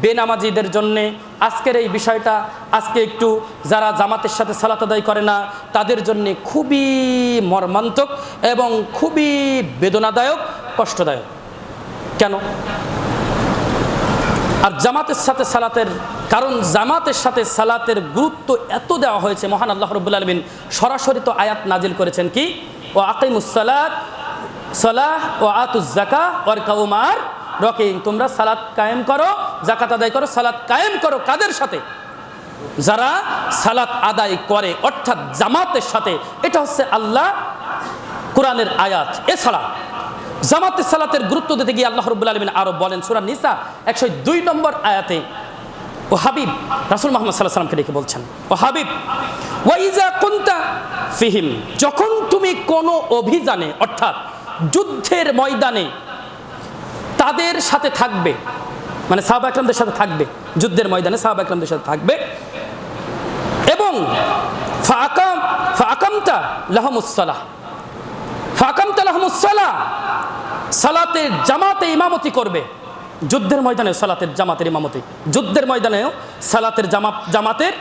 বেনামাজিদের জন্যে, আজকের এই বিষয়টা আজকে একটু যারা জামাতের সাথে সালাত আদায় করে না তাদের জন্যে খুবই মর্মান্তিক এবং খুবই বেদনাদায়ক, কষ্টদায়ক। কেন? আর জামাতের সাথে সালাতের কারণ, জামাতের সাথে সালাতের গুরুত্ব এত দেওয়া হয়েছে, মহান আল্লাহ রাব্বুল আলামিন সরাসরি তো আয়াত নাজিল করেছেন কি, ও আকিমুস সালাত সালাহ ও আতুজ যাকাহ ওয়ারকাউ মা'আর রাকিঈন, তোমরা সালাত কায়েম করো, যাকাত আদায় করো, সালাত কায়েম করো। কাদের সাথে? যারা সালাত আদায় করে, অর্থাৎ জামাতের সাথে। এটা হচ্ছে আল্লাহ কোরআনের আয়াত। এছাড়া জামাতের সালাতের গুরুত্ব দিতে গিয়ে আল্লাহ রাব্বুল আলামিন আরো বলেন সূরা নিসা 102 নম্বর আয়াতে, ও হাবিব, রাসূল মুহাম্মদ সাল্লাল্লাহু আলাইহি ওয়াসাল্লামকে ডেকে বলছেন, ও হাবিব, ওয়া ইযা কুনতা ফিহিম, যখন তুমি কোনো অভিযানে অর্থাৎ যুদ্ধের ময়দানে তাদের সাথে থাকবে, মানে সাহাবা একরামদের সাথে থাকবে, যুদ্ধের ময়দানে সাহাবা একরামদের সাথে থাকবে, এবং ফাআকামতা লাহুমুস সালাহ, ফাআকামতা লাহুমুস সালাহ, সালাতের জামাতে ইমামতি করবে। যুদ্ধের ময়দানে সালাতের জামাতের ইমামতি, যুদ্ধের ময়দানেও সালাতের জামাতের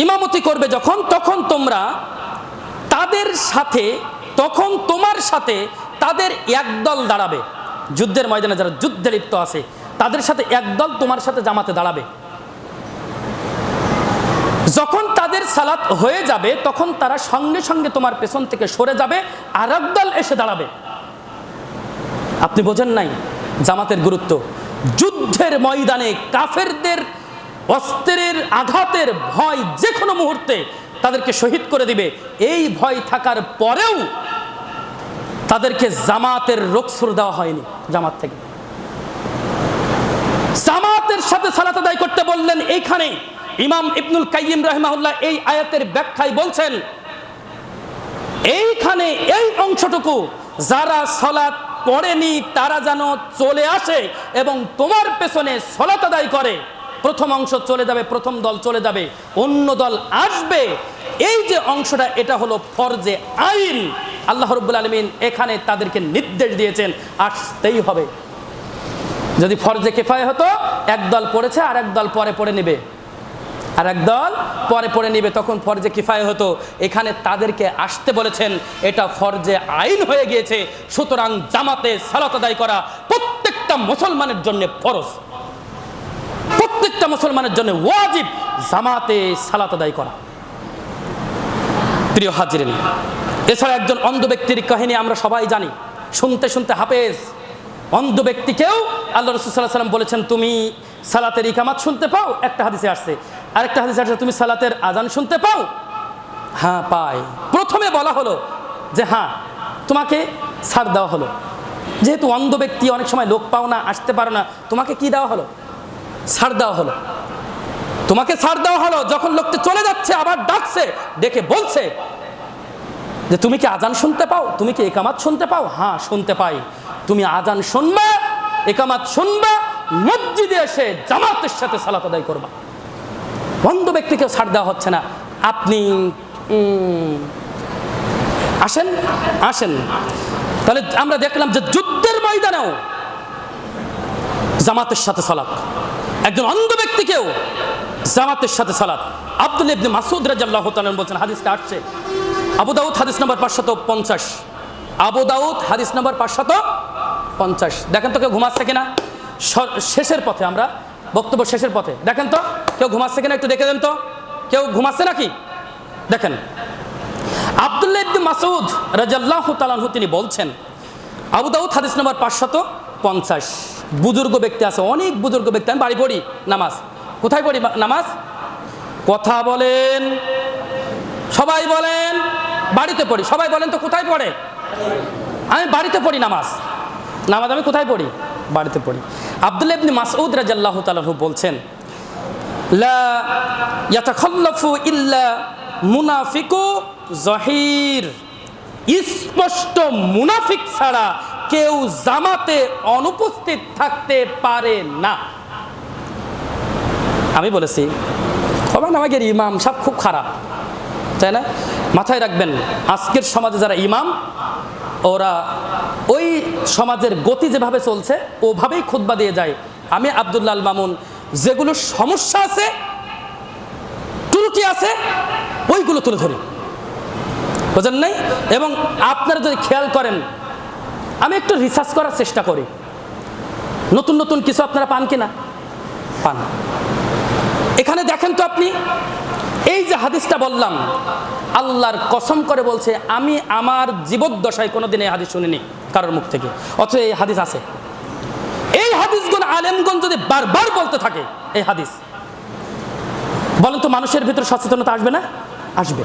ইমামতি করবে যখন, তখন তোমরা তাদের সাথে, তখন তোমার সাথে তাদের একদল দাঁড়াবে। যুদ্ধের ময়দানে যারা যুদ্ধে লিপ্ত আছে তাদের সাথে একদল তোমার সাথে জামাতে দাঁড়াবে। যখন তাদের সালাত হয়ে যাবে তখন তারা সঙ্গে সঙ্গে তোমার পেছন থেকে সরে যাবে, আর একদল এসে দাঁড়াবে। আপনি বোঝেন নাই জামাতের গুরুত্ব? যুদ্ধের ময়দানে কাফেরদের অস্ত্রের আঘাতের ভয় যে কোনো মুহূর্তে তাদেরকে শহীদ করে দিবে, এই ভয় থাকার পরেও তাদেরকে জামাতের রুখসুর দেওয়া হয়নি। জামাত থেকে জামাতের সাথে সালাত আদায় করতে বললেন। এইখানে ইমাম ইবনুল কাইয়িম রাহিমাহুল্লাহ এই আয়াতের ব্যাখ্যায় বলছেন, এইখানে এই অংশটুকু যারা সালাত পড়েনি তারা যেন চলে আসে এবং তোমার পেছনে সালাত আদায় করে। প্রথম অংশ চলে যাবে, প্রথম দল চলে যাবে, অন্য দল আসবে। এই যে অংশটা, এটা হলো ফরজে আইন। আল্লাহ রাব্বুল আলামিন এখানে তাদেরকে নির্দেশ দিয়েছেন আসতেই হবে। যদি ফরজে কিফায়া হতো, একদল পড়েছে আর একদল পরে পড়ে নেবে, আর একদল পরে পড়ে নেবে, তখন ফরজে কিফায়া হতো। এখানে তাদেরকে আসতে বলেছেন, এটা ফরজে আইন হয়ে গিয়েছে। সুতরাং জামাতে সালাত আদায় করা প্রত্যেকটা মুসলমানের জন্য ফরজ, প্রত্যেকটা মুসলমানের জন্য ওয়াজিব জামাতে সালাত আদায় করা। প্রিয় হাজিরিন, এছাড়া একজন অন্ধ ব্যক্তির কাহিনী আমরা সবাই জানি, শুনতে শুনতে হাফেজ। অন্ধ ব্যক্তিকেও আল্লাহ রাসূল সাল্লাল্লাহু আলাইহি ওয়াসাল্লাম বলেছেন, তুমি সালাতের ইকামাত শুনতে পাও? একটা হাদিসে আসছে। আরেকটা হাদিসে আসছে, তুমি সালাতের আজান শুনতে পাও? হ্যাঁ পাই। প্রথমে বলা হলো যে হ্যাঁ, তোমাকে ছাড় দেওয়া হলো, যেহেতু অন্ধ ব্যক্তি, অনেক সময় লোক পাও না, আসতে পারো না, তোমাকে কি দেওয়া হলো? ছাড় দেওয়া হলো। তোমাকে ছাড় দেওয়া হলো। যখন লোকটা চলে যাচ্ছে আবার ডাকছে, ডেকে বলছে যে তুমি কি আজান শুনতে পাও? তুমি কি ইকামাত শুনতে পাও? হ্যাঁ শুনতে পাই। তুমি আজান শুনবা, ইকামাত শুনবা, মসজিদে এসে জামাতের সাথে সালাত আদায় করবা। অন্ধ ব্যক্তিকে ছাড় দেওয়া হচ্ছে না। আপনি আসেন আসেন। তাহলে আমরা দেখলাম যে যুদ্ধের ময়দানেও জামাতের সাথে সালাত, একজন অন্ধ ব্যক্তিকেও জামাতের সাথে সালাত। আব্দুল্লাহ ইবনে মাসউদ রাদিয়াল্লাহু তাআলা বলেন, হাদিসটা আসছে আবু দাউদ হাদিস নম্বর 550, আবু দাউদ হাদিস নম্বর 550। দেখেন তো কেউ ঘুমাচ্ছে কিনা শেষের পথে, আমরা বক্তব্য শেষের পথে, দেখেন তো কেউ ঘুমাচ্ছে কিনা, একটু দেখে দেন তো কেউ ঘুমাচ্ছে নাকি। দেখেন আব্দুল্লাহ ইবনে মাসউদ রাদিয়াল্লাহু তাআলা তিনি বলছেন, আবু দাউদ হাদিস নম্বর 550। বুজুর্গ ব্যক্তি আছে, অনেক বুজুর্গ ব্যক্তি, আমি বাড়ি পড়ি নামাজ। কোথায় পড়ি নামাজ? কথা বলেন, সবাই বলেন বাড়িতে পড়ি। সবাই বলেন তো কোথায় পড়ে? আমি বাড়িতে পড়ি নামাজ। নামাজ আমি কোথায় পড়ি? বাড়িতে পড়ি। আব্দুল্লাহ ইবনে মাসউদ রাদিয়াল্লাহু তাআলা বলছেন, লা ইয়াতাখাল্লাফু ইল্লা মুনাফিকু জহির, স্পষ্ট মুনাফিক ছাড়া কেউ জামাতে অনুপস্থিত থাকতে পারে না। আমি বলেছি সবাই আমাদের ইমাম সব খুব খারাপ, তাই না? মাথায় রাখবেন, আজকের সমাজে যারা ইমাম, ওরা ওই সমাজের গতি যেভাবে চলছে ওভাবেই খুতবা দিয়ে যায়। আমি আব্দুল্লাহ আল মামুন যেগুলো সমস্যা আছে, ত্রুটি আছে, ওইগুলো তুলে ধরি, বুঝেন নাই? এবং আপনারা যদি খেয়াল করেন, আমি একটু রিসার্চ করার চেষ্টা করি, নতুন নতুন কিছু আপনারা পান কিনা? পান। এখানে দেখেন তো আপনি, এই যে হাদিসটা বললাম, আল্লাহর কসম করে বলছে আমি আমার জীবদ্দশায় কোনোদিন এই হাদিস শুনিনি কারোর মুখ থেকে, অথচ এই হাদিস আছে। এই হাদিসগুলো আলেমগণ যদি বারবার বলতে থাকে এই হাদিস, বলেন তো মানুষের ভিতর সচেতনতা আসবে না? আসবে।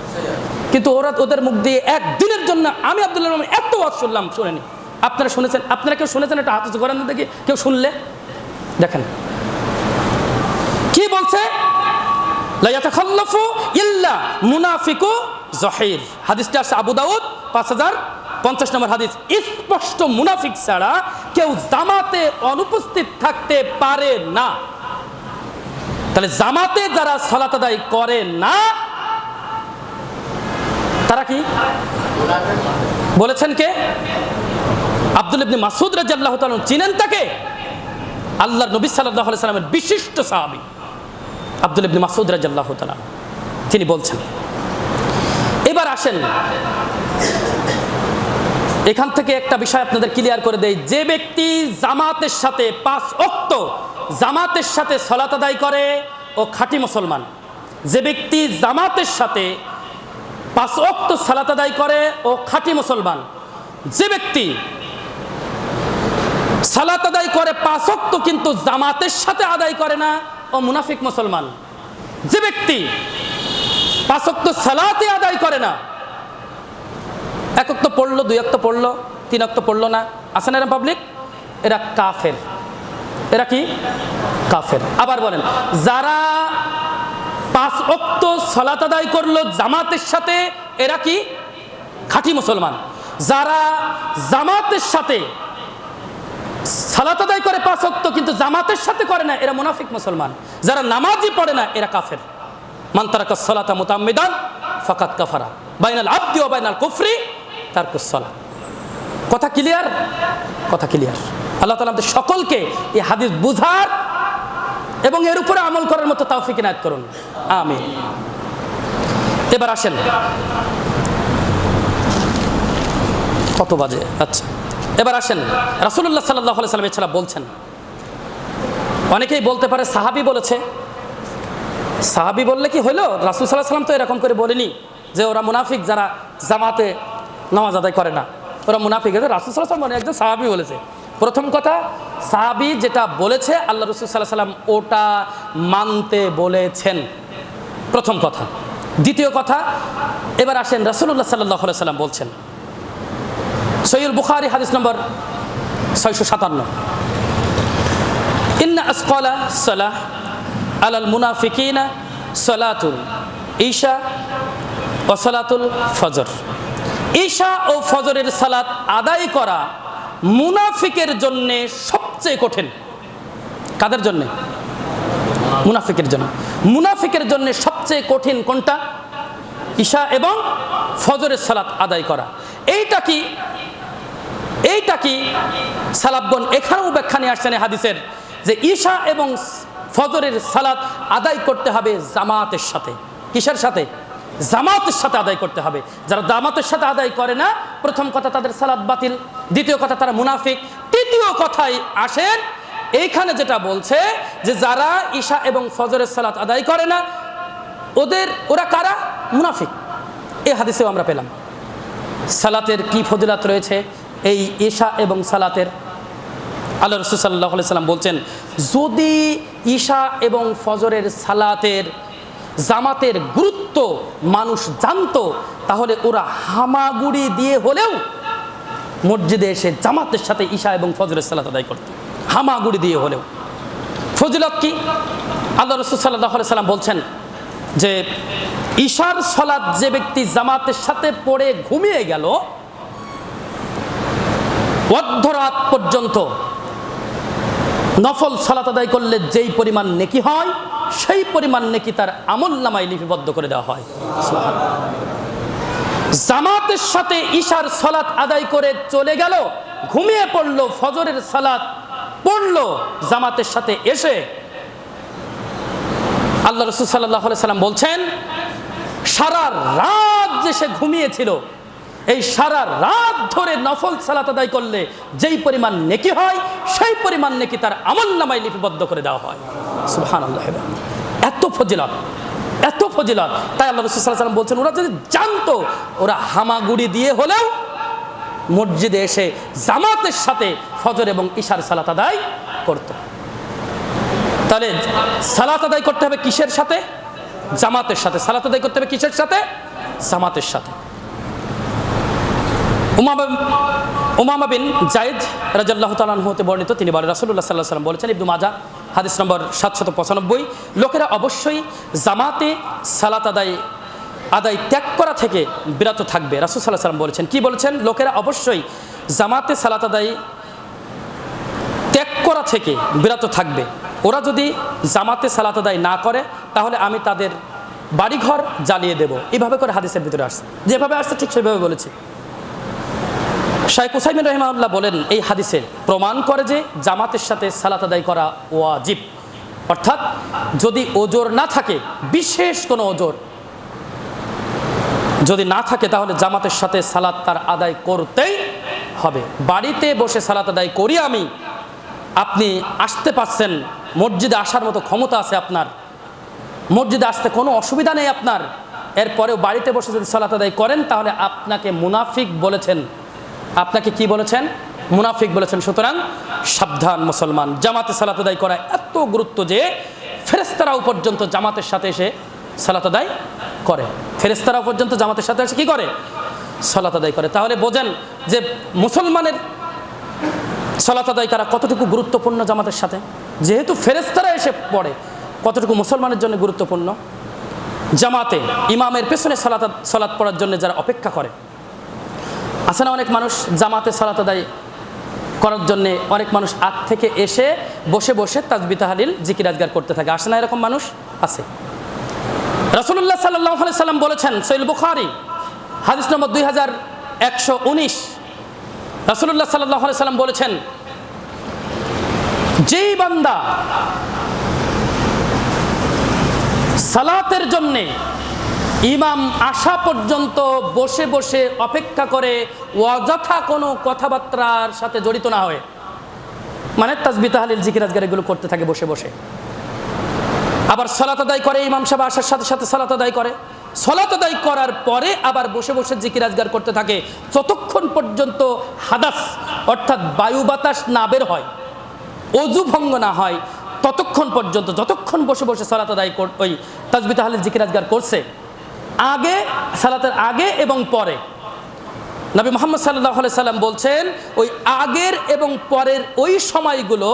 কিন্তু ওরা ওদের মুখ দিয়ে একদিনের জন্য, আমি আব্দুল্লাহ এত ওয়াজ শুনলাম, শুনেনি। আপনারা শুনেছেন? আপনারা কেউ শুনেছেন এটা? হাদিস করেন না দেখি কেউ শুনলে। দেখেন কি বলছে, লা ইয়াতাখাল্লাফু ইল্লা মুনাফিকু জহির। হাদিসটা আছে আবু দাউদ 5050 নম্বর হাদিস। স্পষ্ট মুনাফিক ছাড়া কেউ জামাতে অনুপস্থিত থাকতে পারে না। তাহলে জামাতে যারা সালাত আদায় করে না তারা কি বলেছেন? কে? আব্দুল্লাহ ইবনে মাসউদ রাদিয়াল্লাহু তাআলা। চিনেন তাকে? আল্লাহর নবী সাল্লাল্লাহু আলাইহি সাল্লামের বিশিষ্ট সাহাবী আব্দুল্লাহ ইবনে মাসউদ রাদিয়াল্লাহু তাআলা, তিনি বলছেন। এবার আসেন, এখান থেকে একটা বিষয় আপনাদের ক্লিয়ার করে দেই। যে ব্যক্তি জামাতের সাথে 5 ওয়াক্ত জামাতের সাথে সালাত আদায় করে ও খাঁটি মুসলমান। যে ব্যক্তি জামাতের সাথে 5 ওয়াক্ত সালাত আদায় করে ও খাঁটি মুসলমান। যে ব্যক্তি সালাত আদায় করে 5 ওয়াক্ত কিন্তু জামাতের সাথে আদায় করে না, ও মুনাফিক মুসলমান। যে ব্যক্তি 5 ওয়াক্ত সালাতে আদায় করে না, 1 ওয়াক্ত পড়লো, 2 ওয়াক্ত পড়লো, 3 ওয়াক্ত পড়লো না, আছে না এরা পাবলিক, এরা কাফের। এরা কি? কাফের। আবার বলেন, যারা 5 ওয়াক্ত সালাত আদায় করলো জামাতের সাথে, এরা কি? খাঁটি মুসলমান। যারা জামাতের সাথে সালাত আদায় করে 5 ওয়াক্ত কিন্তু জামাতের সাথে করে না, এরা মুনাফিক মুসলমান। যারা নামাজই পড়ে না, এরা কাফের। মান তারাকা সালাতা মুতাআম্মিদান ফাকাদ কাফারা, বাইনাল আবদি ওয়া বাইনাল কুফরি তারকুস সালাত। কথা ক্লিয়ার? কথা ক্লিয়ার। আল্লাহ তাআলা আমাদের সকলকে এই হাদিস বুঝার এবং এর উপরে আমল করার মতো তৌফিক ইনায়াত করুন, আমিন। এবার আসেন, কত বাজে? আচ্ছা, এবার আসেন, রাসূলুল্লাহ সাল্লাল্লাহু আলাইহি ওয়াসাল্লাম এছাড়া বলছেন, অনেকেই বলতে পারে সাহাবী বলেছে। সাহাবী বললে কি হলো? রাসূল সাল্লাল্লাহু আলাইহি ওয়াসাল্লাম তো এরকম করে বলেনি যে ওরা মুনাফিক যারা জামাতে নামাজ আদায় করে না, ওরা মুনাফিক। রাসূল সাল্লাল্লাহু আলাইহি ওয়াসাল্লাম একজন সাহাবী বলেছে। প্রথম কথা, সাহাবী যেটা বলেছে আল্লাহ রাসূল সাল্লাল্লাহু আলাইহি ওয়াসাল্লাম ওটা মানতে বলেছেন, প্রথম কথা। দ্বিতীয় কথা, এবার আসেন, রাসূলুল্লাহ সাল্লাল্লাহু আলাইহি ওয়াসাল্লাম বলছেন, সহিহুল বুখারী হাদিস নম্বর 657, ইন্না আসকালা সালাহ আলাল মুনাফিকিনা সালাতুল ঈশা ওয়া সালাতুল ফজর। ঈশা ও ফজরের সালাত আদায় করা মুনাফিকের জন্য সবচেয়ে কঠিন। কাদের জন্য? মুনাফিকের জন্য। মুনাফিকের জন্য সবচেয়ে কঠিন কোনটা? ঈশা এবং ফজরের সালাত আদায় করা। এইটা কি? এইটা কি? সালাফগণ এখানেও ব্যাখ্যা নিয়ে আসছেন হাদিসের, যে ঈশা এবং ফজরের সালাত আদায় করতে হবে জামাতের সাথে। কিসের সাথে? জামাতের সাথে আদায় করতে হবে। যারা জামাতের সাথে আদায় করে না, প্রথম কথা তাদের সালাত বাতিল, দ্বিতীয় কথা তারা মুনাফিক, তৃতীয় কথায় আসেন এইখানে যেটা বলছে যে যারা ঈশা এবং ফজরের সালাত আদায় করে না, ওরা কারা? মুনাফিক। এই হাদিসেও আমরা পেলাম সালাতের কি ফজিলত রয়েছে, এই ঈশা এবং সালাতের। আল্লাহ রাসূল সাল্লাল্লাহু আলাইহি সাল্লাম বলছেন, যদি ঈশা এবং ফজরের সালাতের জামাতের গুরুত্ব মানুষ জানতো তাহলে ওরা হামাগুড়ি দিয়ে হলেও মসজিদে এসে জামাতের সাথে ঈশা এবং ফজরের সালাত আদায় করত, হামাগুড়ি দিয়ে হলেও। ফজিলত কি? আল্লাহ রাসূল সাল্লাল্লাহু আলাইহি সাল্লাম বলছেন যে ঈশার সালাত যে ব্যক্তি জামাতের সাথে পড়ে ঘুমিয়ে গেল, অর্ধরাত পর্যন্ত নফল সালাত আদায় করলে যেই পরিমাণ নেকি হয় সেই পরিমাণ নেকি তার আমলনামায় লিপিবদ্ধ করে দেওয়া হয়। জামাতের সাথে ঈশার সালাত আদায় করে চলে গেল, ঘুমিয়ে পড়লো, ফজরের সালাত পড়লো জামাতের সাথে এসে, আল্লাহ রাসূল সাল্লাল্লাহু আলাইহি সাল্লাম বলছেন সারা রাত যে সে ঘুমিয়েছিল, এই সারা রাত ধরে নফল সালাত আদায় করলে যেই পরিমাণ নেকি হয় সেই পরিমাণ নেকি তার আমলনামায় লিপিবদ্ধ করে দেওয়া হয়। সুবহানাল্লাহ। এত ফজিলত, এত ফজিলত। তাই আল্লাহ রাসূল সাল্লাল্লাহু আলাইহি সাল্লাম বলছেন ওরা যদি জানতো ওরা হামাগুড়ি দিয়ে হলেও মসজিদে এসে জামাতের সাথে ফজর এবং ঈশার সালাত আদায় করত। তাহলে সালাত আদায় করতে হবে কিসের সাথে? জামাতের সাথে। সালাত আদায় করতে হবে কিসের সাথে? জামাতের সাথে। উমামা বিন জায়েদ রাদিয়াল্লাহু তাআলা আনহু হতে বর্ণিত, তিনি বলেন রাসূলুল্লাহ সাল্লাল্লাহু আলাইহি ওয়াসাল্লাম বলেছেন, ইবনে মাজাহ হাদিস নম্বর 795, লোকেরা অবশ্যই জামাতে সালাত আদায় ত্যাগ করা থেকে বিরত থাকবে। রাসূল সাল্লাল্লাহু আলাইহি ওয়াসাল্লাম বলেছেন, কি বলেছেন? লোকেরা অবশ্যই জামাতে সালাত আদায় ত্যাগ করা থেকে বিরত থাকবে। ওরা যদি জামাতে সালাত আদায় না করে তাহলে আমি তাদের বাড়িঘর জ্বালিয়ে দেব। এইভাবে করে হাদিসের ভিতরে আসছে, যেভাবে আসছে ঠিক সেভাবে বলেছি। শাইখ উসাইমিন রাহিমাহুল্লাহ বলেন এই হাদিসে প্রমাণ করে যে জামাতের সাথে সালাত আদায় করা ওয়াজিব। অর্থাৎ যদি ওজোর না থাকে, বিশেষ কোনো ওজোর যদি না থাকে তাহলে জামাতের সাথে সালাত তার আদায় করতেই হবে। বাড়িতে বসে সালাত আদায় করি আমি, আপনি আসতে পারছেন, মসজিদে আসার মতো ক্ষমতা আছে আপনার, মসজিদে আসতে কোনো অসুবিধা নেই আপনার, এরপরেও বাড়িতে বসে যদি সালাত আদায় করেন তাহলে আপনাকে মুনাফিক বলেছেন। আপনাকে কি বলেছেন? মুনাফিক বলেছেন। সুতরাং সাবধান মুসলমান। জামাতে সালাত আদায় করা এত গুরুত্ব যে ফেরেশতারাও পর্যন্ত জামাতের সাথে এসে সালাত আদায় করে। ফেরেশতারাও পর্যন্ত জামাতের সাথে এসে কি করে? সালাত আদায় করে। তাহলে বোঝেন যে মুসলমানের সালাত আদায় করা কতটুকু গুরুত্বপূর্ণ জামাতের সাথে। যেহেতু ফেরেশতারা এসে পড়ে, কতটুকু মুসলমানের জন্য গুরুত্বপূর্ণ। জামাতে ইমামের পেছনে সালাত পড়ার জন্য যারা অপেক্ষা করে, আছে না অনেক মানুষ জামাতে সালাত আদায় করার জন্যে, অনেক মানুষ আগ থেকে এসে বসে বসে তাসবিহ তাহলিল জিকির আজগার করতে থাকে, আসে না এরকম মানুষ? আছে। রাসূলুল্লাহ সাল্লাল্লাহু আলাইহি সাল্লাম বলেছেন, সহিহ বুখারী হাদিস নম্বর 2119, রাসূলুল্লাহ সাল্লাল্লাহু আলাইহি সাল্লাম বলেছেন, যেই বান্দা সালাতের জন্যে ইমাম আসা পর্যন্ত বসে বসে অপেক্ষা করে, অযথা কোনো কথাবার্তার সাথে জড়িত না হয়, মানে তাসবিহ তাহলিল জিকির আজগার এগুলো করতে থাকে বসে বসে, আবার সালাত আদায় করে, ইমাম সাহেব আসার সাথে সাথে সালাত আদায় করে, সালাত আদায় করার পরে আবার বসে বসে জিকির আজগার করতে থাকে, যতক্ষণ পর্যন্ত হাদাস অর্থাৎ বায়ু বাতাস না বের হয়, অজু ভঙ্গ না হয়, ততক্ষণ পর্যন্ত, যতক্ষণ বসে বসে সালাত আদায় ওই তাসবিহ তাহলিল জিকির আজগার করছে, আগে সালাতের আগে এবং পরে নবী মুহাম্মদ সাল্লাল্লাহু আলাইহি সাল্লাম বলছেন, ওই আগের এবং পরের ওই সময়গুলো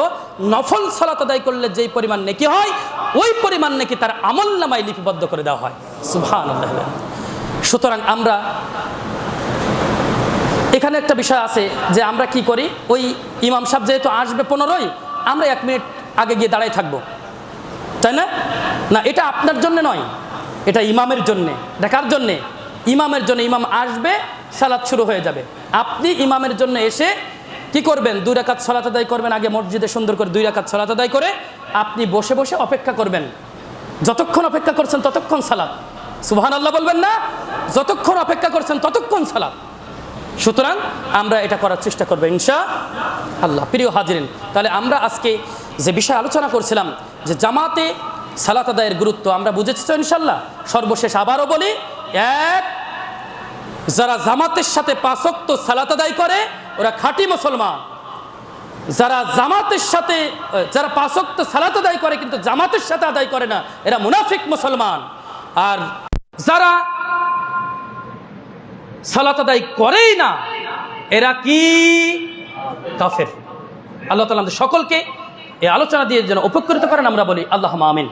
নফল সালাত আদায় করলে যেই পরিমাণ নেকি হয় ওই পরিমাণ নেকি তার আমলনামায় লিপিবদ্ধ করে দেওয়া হয়। সুবহানাল্লাহ। সুতরাং আমরা এখানে একটা বিষয় আছে যে আমরা কি করি, ওই ইমাম সাহেব যেহেতু আসবে 15ই, আমরা 1 মিনিট আগে গিয়ে দাঁড়াই থাকবো, তাই না? না, এটা আপনার জন্য নয়, এটা ইমামের জন্যে। দেখার জন্যে, ইমামের জন্য। ইমাম আসবে, সালাত শুরু হয়ে যাবে, আপনি ইমামের জন্য এসে কি করবেন? 2 রাকাত সালাত আদায় করবেন আগে মসজিদে, সুন্দর করে 2 রাকাত সালাত আদায় করে আপনি বসে বসে অপেক্ষা করবেন। যতক্ষণ অপেক্ষা করছেন ততক্ষণ সালাত। সুবহানাল্লাহ বলবেন না? যতক্ষণ অপেক্ষা করছেন ততক্ষণ সালাত। সুতরাং আমরা এটা করার চেষ্টা করবো ইনশাআল্লাহ। প্রিয় হাজিরিন, তাহলে আমরা আজকে যে বিষয় আলোচনা করছিলাম যে জামাতে সালাত আদায়ের গুরুত্ব আমরা বুঝেছি তো ইনশাআল্লাহ। সর্বশেষ আবারও বলি, যারা জামাতের সাথে 5 ওয়াক্ত সালাত আদায় করে ওরা খাঁটি মুসলমান। যারা জামাতের সাথে, যারা 5 ওয়াক্ত সালাত আদায় করে কিন্তু জামাতের সাথে আদায় করে না, এরা মুনাফিক মুসলমান। আর যারা সালাত আদায় করেই না, এরা কি? কাফের। আল্লাহ তাআলা আমাদের সকলকে এই আলোচনা দিয়ে যেন উপকৃত করেন, আমরা বলি আল্লাহুম্মা আমিন।